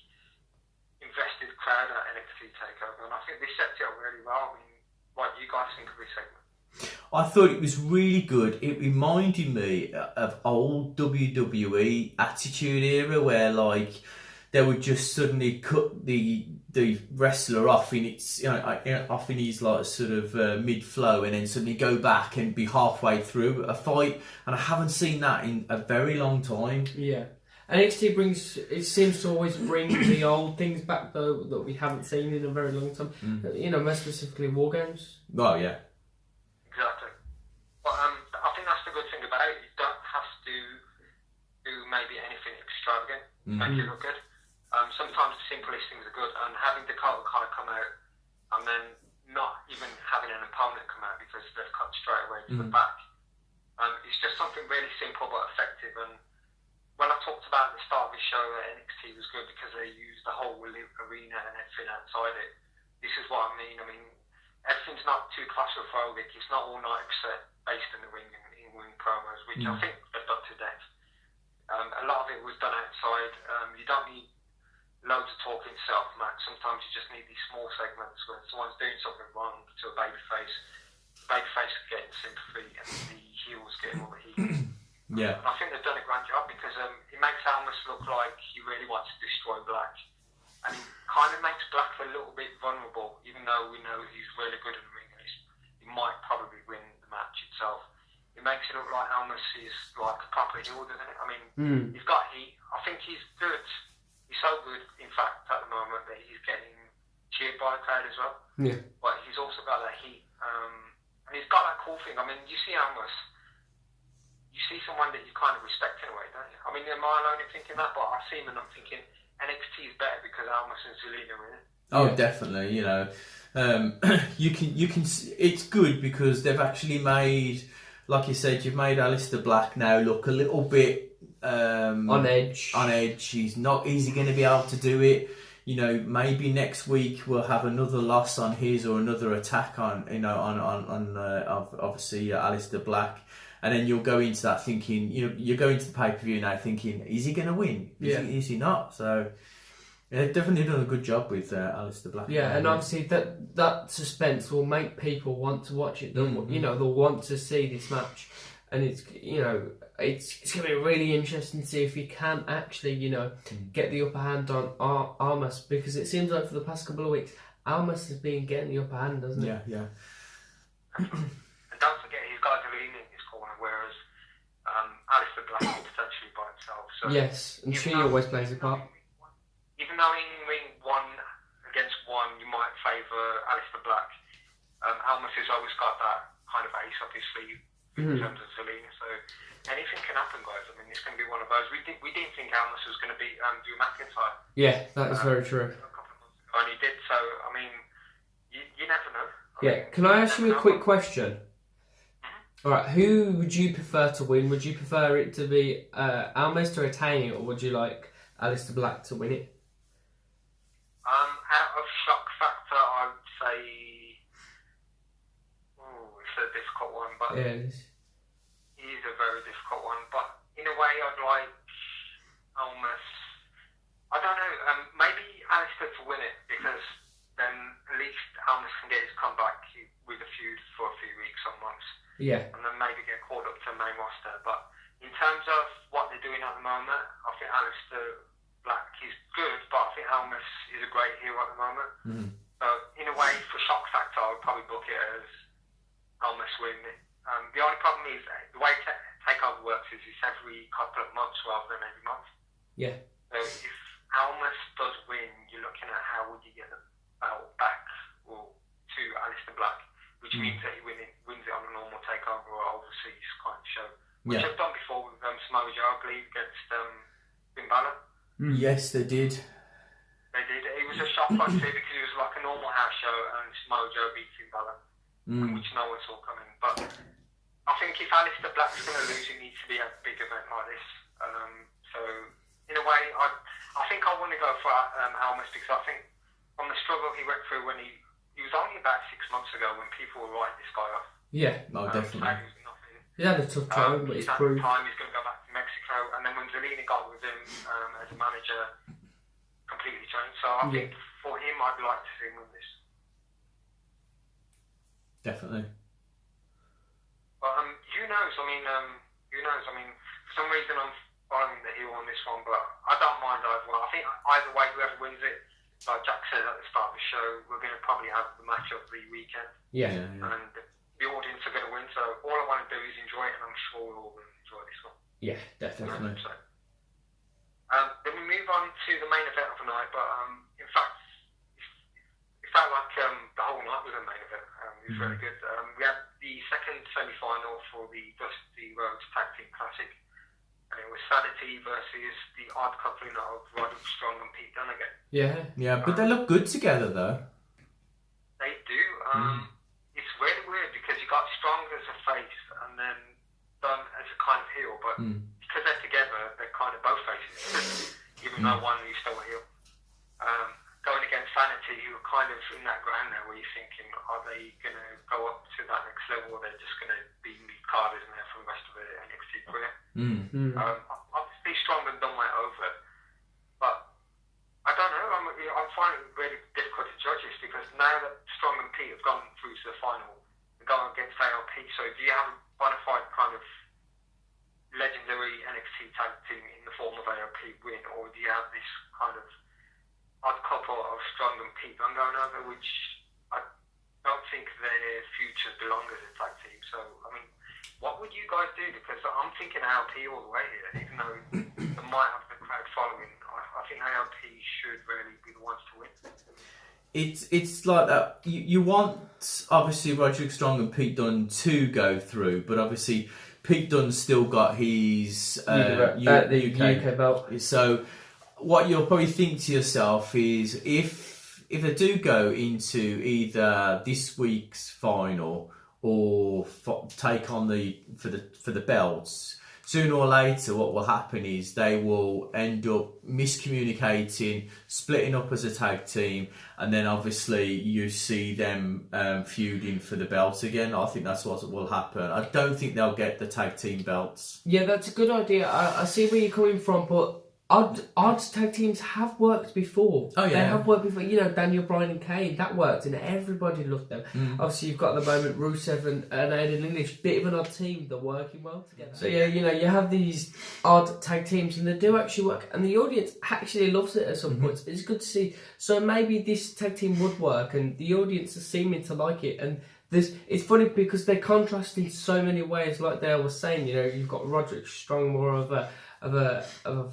invested crowd at NXT TakeOver, and I think this sets it up really well. I mean, what do you guys think of this segment? I thought it was really good. It reminded me of old WWE Attitude Era, where like they would just suddenly cut the wrestler off in its off in his like sort of mid flow, and then suddenly go back and be halfway through a fight. And I haven't seen that in a very long time. Yeah. NXT seems to always bring the old things back though that we haven't seen in a very long time. More specifically War Games. Well, yeah. Exactly. But I think that's the good thing about it. You don't have to do maybe anything extravagant to make it look good. Sometimes the simplest things are good, and having Dakota Kai come out and then not even having an opponent come out because they've cut straight away to the back. It's just something really simple but effective. And when I talked about at the start of the show that NXT was good because they used the whole arena and everything outside it, this is what I mean. I mean, everything's not too claustrophobic. It's not all 90% based in the ring and in-ring promos, which I think they've done to death. A lot of it was done outside. You don't need loads of talking set up match. Sometimes you just need these small segments where someone's doing something wrong to a babyface getting sympathy and the heels getting all the heat. Yeah. And I think they've done a great job because it makes Almas look like he really wants to destroy Black, and it kind of makes Black a little bit vulnerable, even though we know he's really good in the ring and he might probably win the match itself. It makes it look like Almas is like a proper heel, doesn't it? I mean, he's got heat. I think he's good. He's so good, in fact, at the moment that he's getting cheered by the crowd as well. Yeah. But he's also got that heat. And he's got that cool thing. I mean, you see Almas, you see someone that you kind of respect in a way, don't you? I mean, am I alone in thinking that? But I see him and I'm thinking NXT is better because Almas and Zelina are in it. Oh, definitely. You can. It's good because they've actually made, like you said, you've made Aleister Black now look a little bit on edge. He's not easy going to be able to do it. Maybe next week we'll have another loss on his or another attack on obviously Aleister Black, and then you'll go into that thinking, you're going to the pay per view now thinking, is he going to win? Is he not? So they've definitely done a good job with Aleister Black. Yeah, and obviously that suspense will make people want to watch it. They'll want to see this match, and it's it's going to be really interesting to see if he can actually get the upper hand on Almas, because it seems like for the past couple of weeks Almas has been getting the upper hand, doesn't he? Yeah. And don't forget he's got Zelina in his corner, whereas Aleister Black is potentially by himself. So yes, and she always plays a part. Even though in ring 1 against 1 you might favour Aleister Black. Almas has always got that kind of ace up his sleeve in terms of Zelina, so anything can happen, guys. I mean, it's going to be one of those. We didn't think Almas was going to beat Drew McIntyre. Yeah, that is very true. A couple of months ago, and he did. So, I mean, you never know. Can I ask you a quick question? All right, who would you prefer to win? Would you prefer it to be Almas to retain it, or would you like Aleister Black to win it? Out of shock factor, I would say, it's a difficult one, but Yeah, it is. it is a very difficult one. But in a way, I'd like Almas. I don't know. Maybe Aleister to win it, because then at least Almas can get his comeback with a feud for a few weeks or months. Yeah. And then maybe get called up to main roster. But in terms of what they're doing at the moment, I think Aleister Black is good, but I think Almas is a great hero at the moment. So in a way, for shock factor, I would probably book it as Almas winning it. The only problem is the way Takeover works is it's every couple of months rather than every month. Yeah. So if Almas does win, you're looking at how would you get the belt back to Aleister Black, which means that he wins it on a normal Takeover or overseas kind of show, which I've done before with Samoa Joe, I believe, against Finn Balor. Yes, they did. They did. It was a shock one too, because it was like a normal house show and Samoa Joe beat Finn Balor, which no one saw coming. But I think if Aleister Black's going to lose, it needs to be a big event like this. So in a way, I think I want to go for Almas, because I think from the struggle he went through when he was only about 6 months ago when people were writing this guy off. Yeah. Definitely. He's had a tough time, but he's it's proved. He's going to go back to Mexico, and then when Zelina got with him as a manager, completely changed. So I think for him, I'd like to see him win this. Definitely. But who knows? I mean, for some reason I'm following the heel on this one, but I don't mind either way. I think either way, whoever wins it, like Jack said at the start of the show, we're going to probably have the match of the weekend. Yeah. And the audience are going to win, so all I want to do is enjoy it, and I'm sure we're all going to enjoy this one. Yeah, definitely. So, then we move on to the main event of the night, but in fact, it felt like the whole night was a main event. It was really good. We had the second semi-final for the Dusty Rhodes Tag Team Classic, and it was Sanity versus the odd coupling of Roderick Strong and Pete Dunne again. Yeah, but they look good together, though. They do. It's really weird, because you got Strong as a face and then Dunne as a kind of heel, but because they're together, they're kind of both faces, even though one is still a heel. Going against Sanity, who are kind of in that ground now where you're thinking, are they going to go up to that next level, or they're just going to be mid-carders in there for the rest of the NXT career? Obviously, Strong and Dunne went over, but I don't know. I'm finding it really difficult to judge this, because now that Strong and Pete have gone through to the final, they're going against ALP. So do you have a bona fide kind of legendary NXT tag team in the form of ALP win, or do you have this kind of odd couple of Strong and Pete Dunne going over, which I don't think their futures belong as a tag team? So, I mean, what would you guys do? Because I'm thinking ALP all the way here, even though they might have the crowd following. I think ALP should really be the ones to win. It's like that. You want, obviously, Roderick Strong and Pete Dunne to go through, but obviously Pete Dunne's still got his UK belt. So what you'll probably think to yourself is, if they do go into either this week's final or take on for the belts, sooner or later what will happen is they will end up miscommunicating, splitting up as a tag team, and then obviously you see them feuding for the belts again. I think that's what will happen. I don't think they'll get the tag team belts. Yeah, that's a good idea. I see where you're coming from, but odd tag teams have worked before. Oh, yeah. They have worked before. You know, Daniel Bryan and Kane, that worked, and everybody loved them. Obviously, you've got at the moment Rusev and Aiden English, bit of an odd team. They're working well together. So yeah, you know, you have these odd tag teams, and they do actually work, and the audience actually loves it at some points. It's good to see. So maybe this tag team would work, and the audience is seeming to like it. And it's funny because they contrast in so many ways. Like Dale was saying, you know, you've got Roderick Strong, more of a of a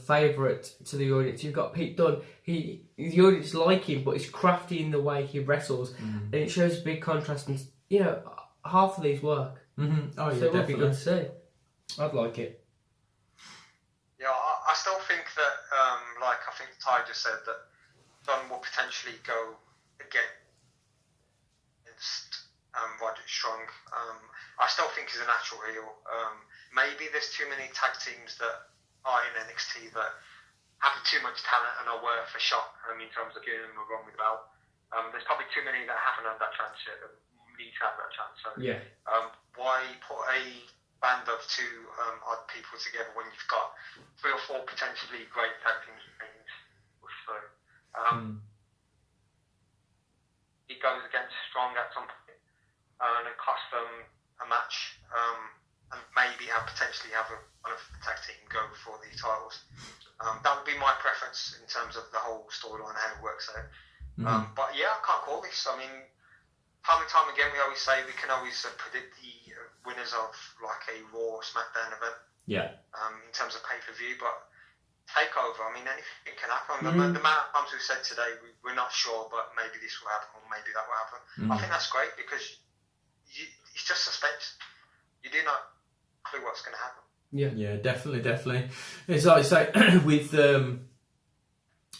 favourite to the audience. You've got Pete Dunne. The audience like him, but he's crafty in the way he wrestles, and it shows a big contrast. And half of these work. Mm-hmm. Oh yeah, so it would be definitely. good to see. I'd like it. Yeah, I still think that, like I think Ty just said, that Dunne will potentially go against Roderick Strong. I still think he's a natural heel. Maybe there's too many tag teams that are in NXT that have too much talent and are worth a shot in terms of getting them a run with the belt. There's probably too many that haven't had that chance yet that need to have that chance. So Yeah. why put a band of two odd people together when you've got 3 or 4 potentially great tag teams? So he goes against Strong at some point and it costs them a match, and maybe potentially have one of the tag team go for the titles. That would be my preference in terms of the whole storyline, how it works out. But yeah, I can't call this. I mean, time and time again, we always say we can always predict the winners of like a Raw Smackdown event. Yeah. In terms of pay-per-view, but takeover, I mean, anything can happen. The amount of times we've said today, we're not sure, but maybe this will happen or maybe that will happen. I think that's great because it's just suspense. You do not clue what's going to happen. Yeah, definitely. It's like say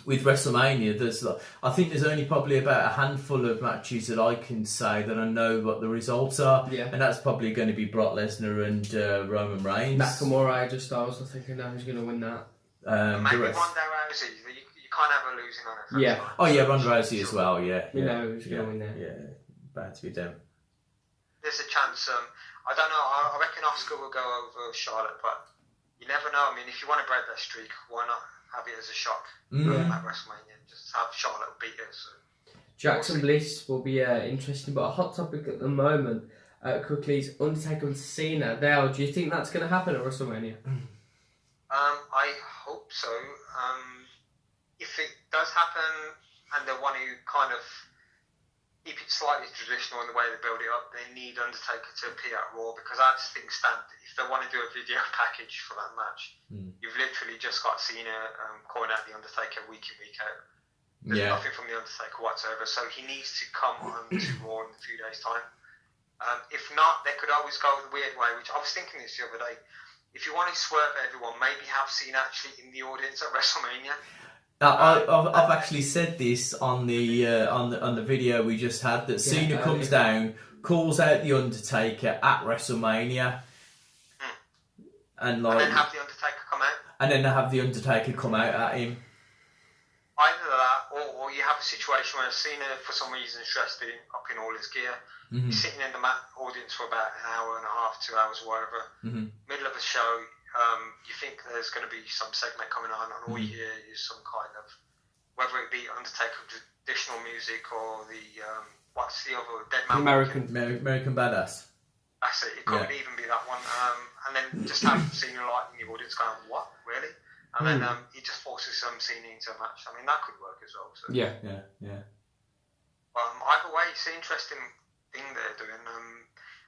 with WrestleMania, I think there's only probably about a handful of matches that I can say that I know what the results are, and that's probably going to be Brock Lesnar and Roman Reigns. Nakamura, AJ Styles. I think I know who's going to win that. Maybe Ronda Rousey. You can't have her losing on it. Yeah. Oh yeah, Ronda Rousey as well. Yeah. We know who's going to win there. Yeah, bad to be them. There's a chance. I don't know. I reckon Oscar will go over Charlotte, but you never know. I mean, if you want to break that streak, why not have it as a shock at WrestleMania? Just have Charlotte beat us. So Jackson Bliss will be interesting, but a hot topic at the moment, quickly, is Undertaker and Cena. Dale, do you think that's going to happen at WrestleMania? I hope so. If it does happen, and they want to kind of keep it slightly traditional in the way they build it up, they need Undertaker to appear at Raw, because I just think if they want to do a video package for that match, you've literally just got Cena calling out the Undertaker week in, week out. There's nothing from the Undertaker whatsoever, so he needs to come on to Raw in a few days' time. If not, they could always go the weird way, which I was thinking this the other day. If you want to swerve everyone, maybe have Cena actually in the audience at WrestleMania. I've actually said this on the video we just had, that Cena comes down, calls out the Undertaker at WrestleMania, and then have the Undertaker come out. And then have the Undertaker come out at him. Either that, or you have a situation where Cena, for some reason, is dressed up in all his gear. He's sitting in the audience for about an hour and a half, 2 hours, whatever. Middle of a show. You think there's going to be some segment coming on, and all you hear is some kind of, whether it be Undertaker traditional music or the what's the other Dead Man American Badass. That's it. It could even be that one. And then just have Cena in the audience going, "What, really?" And then he just forces some Cena into a match. I mean, that could work as well. So. Yeah. Either way, it's an interesting thing they're doing.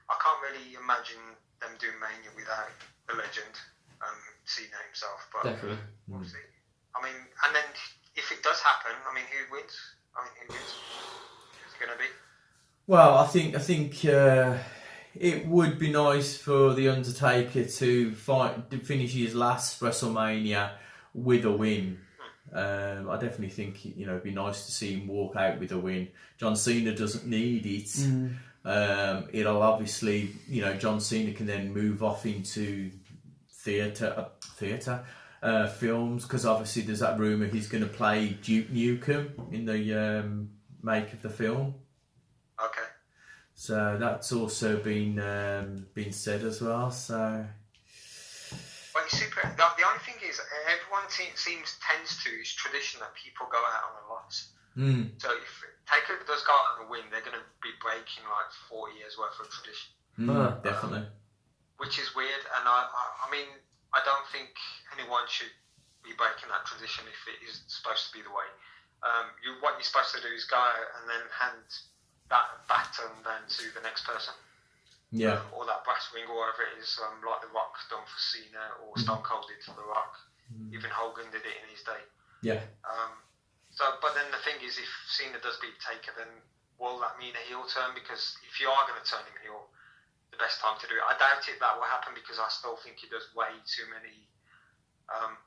I can't really imagine them doing Mania without the legend. Cena himself, but we'll see. I mean, and then if it does happen, I mean, who wins? Who's it going to be? Well, I think it would be nice for the Undertaker to finish his last WrestleMania with a win. I definitely think it'd be nice to see him walk out with a win. John Cena doesn't need it. It'll obviously, John Cena can then move off into theatre films, because obviously there's that rumour he's going to play Duke Nukem in the make of the film. Okay. So that's also been said as well. So. Well, it's super. The only thing is, everyone tends to, it's tradition that people go out on a loss. So if Taker does go out on a win, they're going to be breaking like 40 years worth of tradition. Definitely. Which is weird, and I mean, I don't think anyone should be breaking that tradition if it is supposed to be the way. What you're supposed to do is go out and then hand that baton then to the next person. Yeah. Or that brass ring, or whatever it is, like The Rock done for Cena, or Stone Cold did for The Rock. Even Hogan did it in his day. Yeah. But then the thing is, if Cena does beat Taker, then will that mean a heel turn? Because if you are going to turn him heel, the best time to do it. I doubt that will happen, because I still think he does way too many.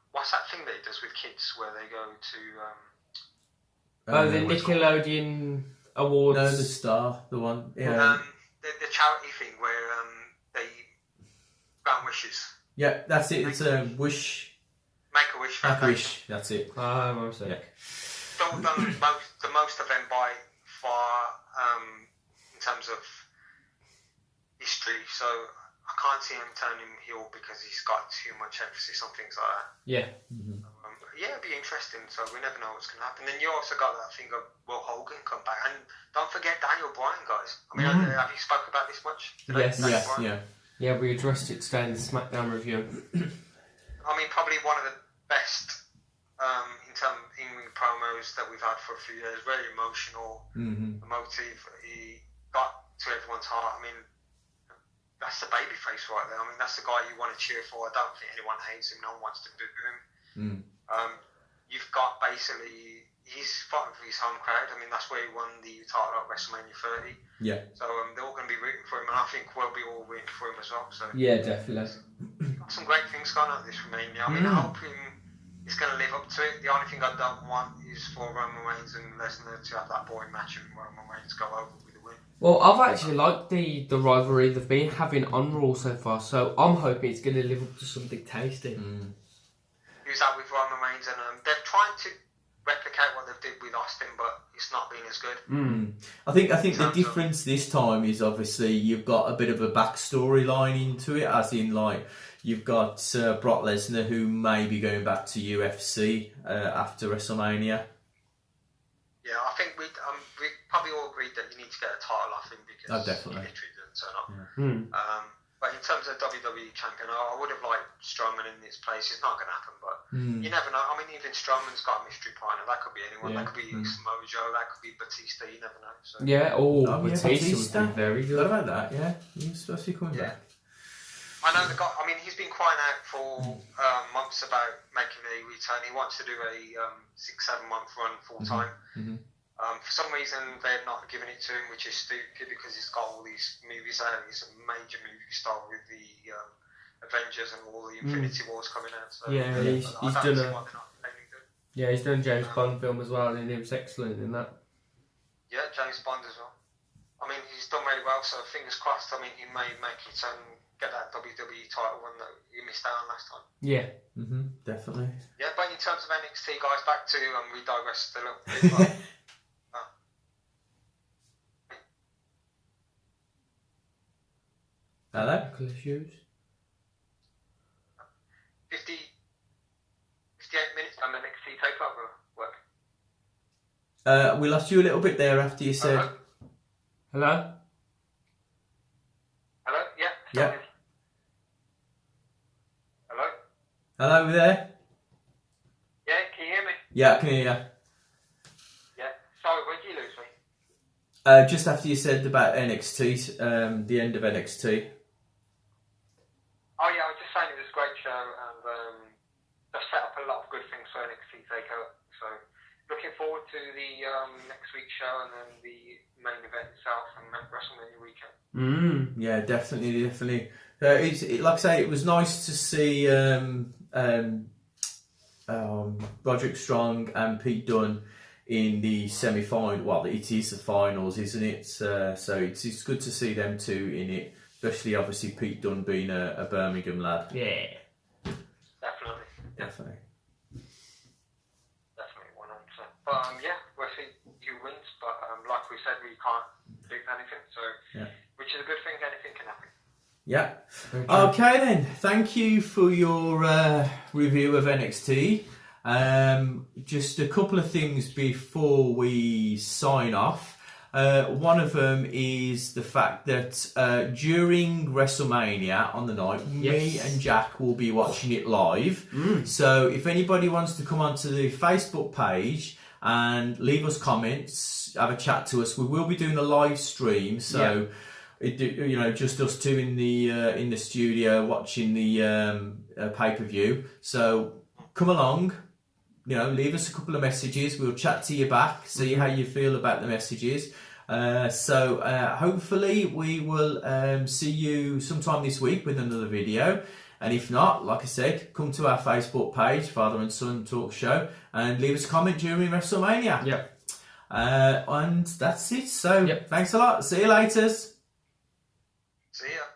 What's that thing that he does with kids where they go to? The Nickelodeon Awards. No, the Star, the one. Yeah. The charity thing where they grant wishes. Yeah, that's it. It's a wish. Make a wish. Make a wish. That's it. I'm sick. Yeah. Done the most of them by far in terms of history. So I can't see him turning heel because he's got too much emphasis on things like that. Yeah. Yeah, it'd be interesting. So we never know what's going to happen. Then you also got that thing of will Hogan come back, and don't forget Daniel Bryan, guys. I mean, have you spoke about this much today? Yes. Yeah. We addressed it today in the Smackdown review. I mean, probably one of the best in-ring promos that we've had for a few years. Very emotional, emotive. He got to everyone's heart. I mean, that's the babyface right there. I mean, that's the guy you want to cheer for. I don't think anyone hates him. No one wants to boo him. You've got basically, he's fighting for his home crowd. I mean, that's where he won the title at WrestleMania 30. Yeah. So they're all going to be rooting for him, and I think we'll be all rooting for him as well. So Yeah, definitely. got some great things going on at this WrestleMania. I mean, I hope he's going to live up to it. The only thing I don't want is for Roman Reigns and Lesnar to have that boring match and Roman Reigns go over with a win. Well, I've actually liked the rivalry they've been having on Raw so far, so I'm hoping it's going to live up to something tasty. Who's that with Roman Reigns, and they're trying to replicate what they did with Austin, but it's not been as good. I think the difference this time is obviously you've got a bit of a backstory line into it, as in like you've got Brock Lesnar, who may be going back to UFC after WrestleMania. Yeah, I think we probably all agreed that you need to get a title off him because definitely. he literally doesn't turn up. But in terms of WWE champion, I would have liked Strowman in this place. It's not going to happen, but you never know. I mean, even Strowman's got a mystery partner. That could be anyone. Yeah. That could be Samoa Joe. That could be Batista. You never know. So. Yeah, Batista would be very good. What about that? Yeah, he's supposed to be coming back. I know the guy. I mean, he's been crying out for months about making a return. He wants to do a 6-7 month run full time. For some reason, they're not giving it to him, which is stupid because he's got all these movies out. He's a major movie star with the Avengers and all the Infinity Wars coming out. So he's done he's done a James Um, Bond film as well, and he was excellent in that. Yeah, James Bond as well. I mean, he's done really well, so fingers crossed. I mean, he may make it and get that WWE title one that he missed out on last time. Yeah. Definitely. Yeah, but in terms of NXT, guys, back to we digressed a little bit. But, Hello? Technical issues. 58 minutes on NXT takeover work. We lost you a little bit there after you said. Hello? Hello? Yeah. Yeah. Hello? Hello, we there? Yeah, can you hear me? Yeah, I can hear you. Yeah. Sorry, when did you lose me? Just after you said about NXT, the end of NXT. Oh yeah, I was just saying it was a great show, and they've set up a lot of good things for NXT takeover. So looking forward to the next week's show and then the main event itself and WrestleMania weekend. Yeah, definitely. Like I say, it was nice to see Roderick Strong and Pete Dunne in the semi-final. Well, it is the finals, isn't it? So it's good to see them two in it. Especially, obviously, Pete Dunne being a Birmingham lad. Yeah. Definitely. 100%. But yeah, we'll see who wins. But like we said, we can't do anything. So, which is a good thing. Anything can happen. Yeah. Okay then. Thank you for your review of NXT. Just a couple of things before we sign off. One of them is the fact that during WrestleMania on the night, me and Jack will be watching it live. So if anybody wants to come onto the Facebook page and leave us comments, have a chat to us, we will be doing a live stream. So just us two in the studio watching the pay-per-view. So come along, leave us a couple of messages. We'll chat to you back, see how you feel about the messages. So hopefully we will see you sometime this week with another video. And if not, like I said, come to our Facebook page, Father and Son Talk Show, and leave us a comment during WrestleMania. Yep. And that's it. So Yep. Thanks a lot. See you later. See ya.